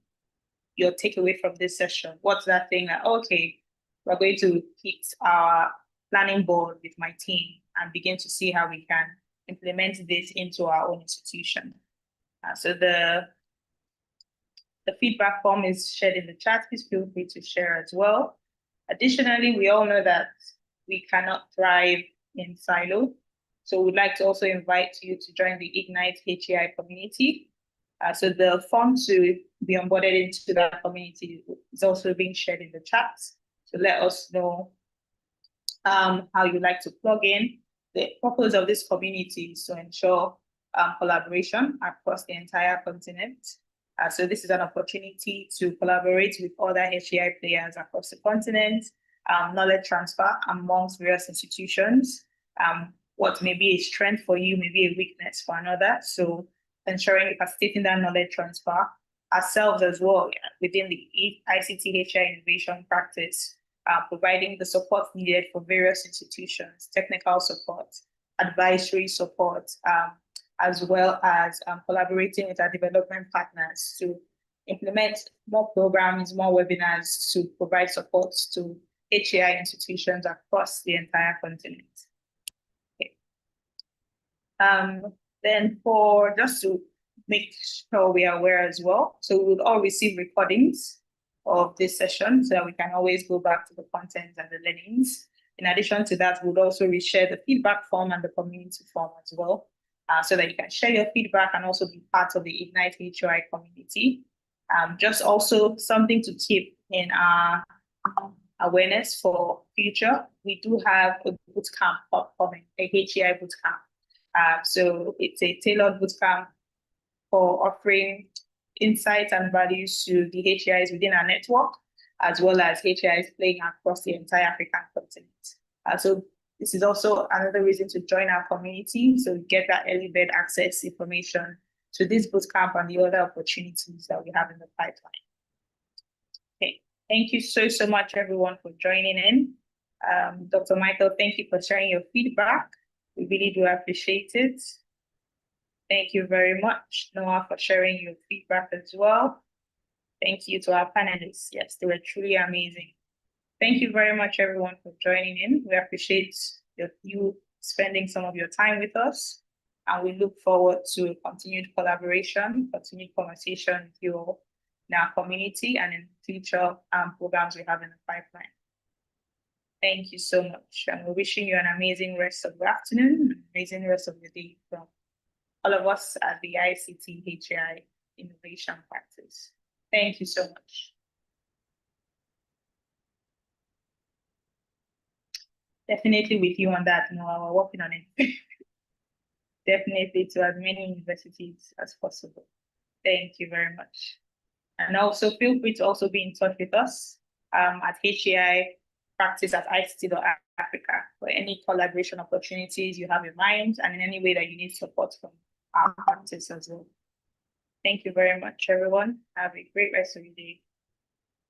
your takeaway from this session? What's that thing that, okay, we're going to hit our planning board with my team and begin to see how we can implement this into our own institution. So the feedback form is shared in the chat. Please feel free to share as well. Additionally, we all know that we cannot thrive in silo. So we'd like to also invite you to join the Ignite HEI community. So the form to be onboarded into that community is also being shared in the chat. So let us know how you'd like to plug in. The purpose of this community is to ensure collaboration across the entire continent. So this is an opportunity to collaborate with other HEI players across the continent, knowledge transfer amongst various institutions. What may be a strength for you may be a weakness for another. So ensuring facilitating that knowledge transfer ourselves as well within the EyeCity HEI innovation practice, providing the support needed for various institutions, technical support, advisory support, as well as collaborating with our development partners to implement more programs, more webinars to provide support to HEI institutions across the entire continent. Okay. Then for just to make sure we are aware as well, so we will all receive recordings of this session so that we can always go back to the content and the learnings. In addition to that, we'll also reshare the feedback form and the community form as well, so that you can share your feedback and also be part of the Ignite HEI community. Just also something to keep in our awareness for future. We do have a bootcamp upcoming, a HEI bootcamp. So it's a tailored bootcamp for offering insights and values to the HEIs within our network, as well as HEIs playing across the entire African continent. So this is also another reason to join our community, so get that early bird access information to this bootcamp and the other opportunities that we have in the pipeline. Okay, thank you so much everyone for joining in. Dr. Michael, thank you for sharing your feedback. We really do appreciate it. Thank you very much, Noah, for sharing your feedback as well. Thank you to our panelists. Yes, they were truly amazing. Thank you very much, everyone, for joining in. We appreciate you spending some of your time with us, and we look forward to continued collaboration, continued conversation with you all in our community and in future programs we have in the pipeline. Thank you so much, and we're wishing you an amazing rest of the afternoon, an amazing rest of the day from all of us at the EyeCity HEI Innovation Practice. Thank you so much. Definitely with you on that, Noah, we're working on it. Definitely to as many universities as possible. Thank you very much. And also feel free to also be in touch with us at HEI Practice at EyeCity.Africa for any collaboration opportunities you have in mind and in any way that you need support from our practice as well. Thank you very much, everyone. Have a great rest of your day.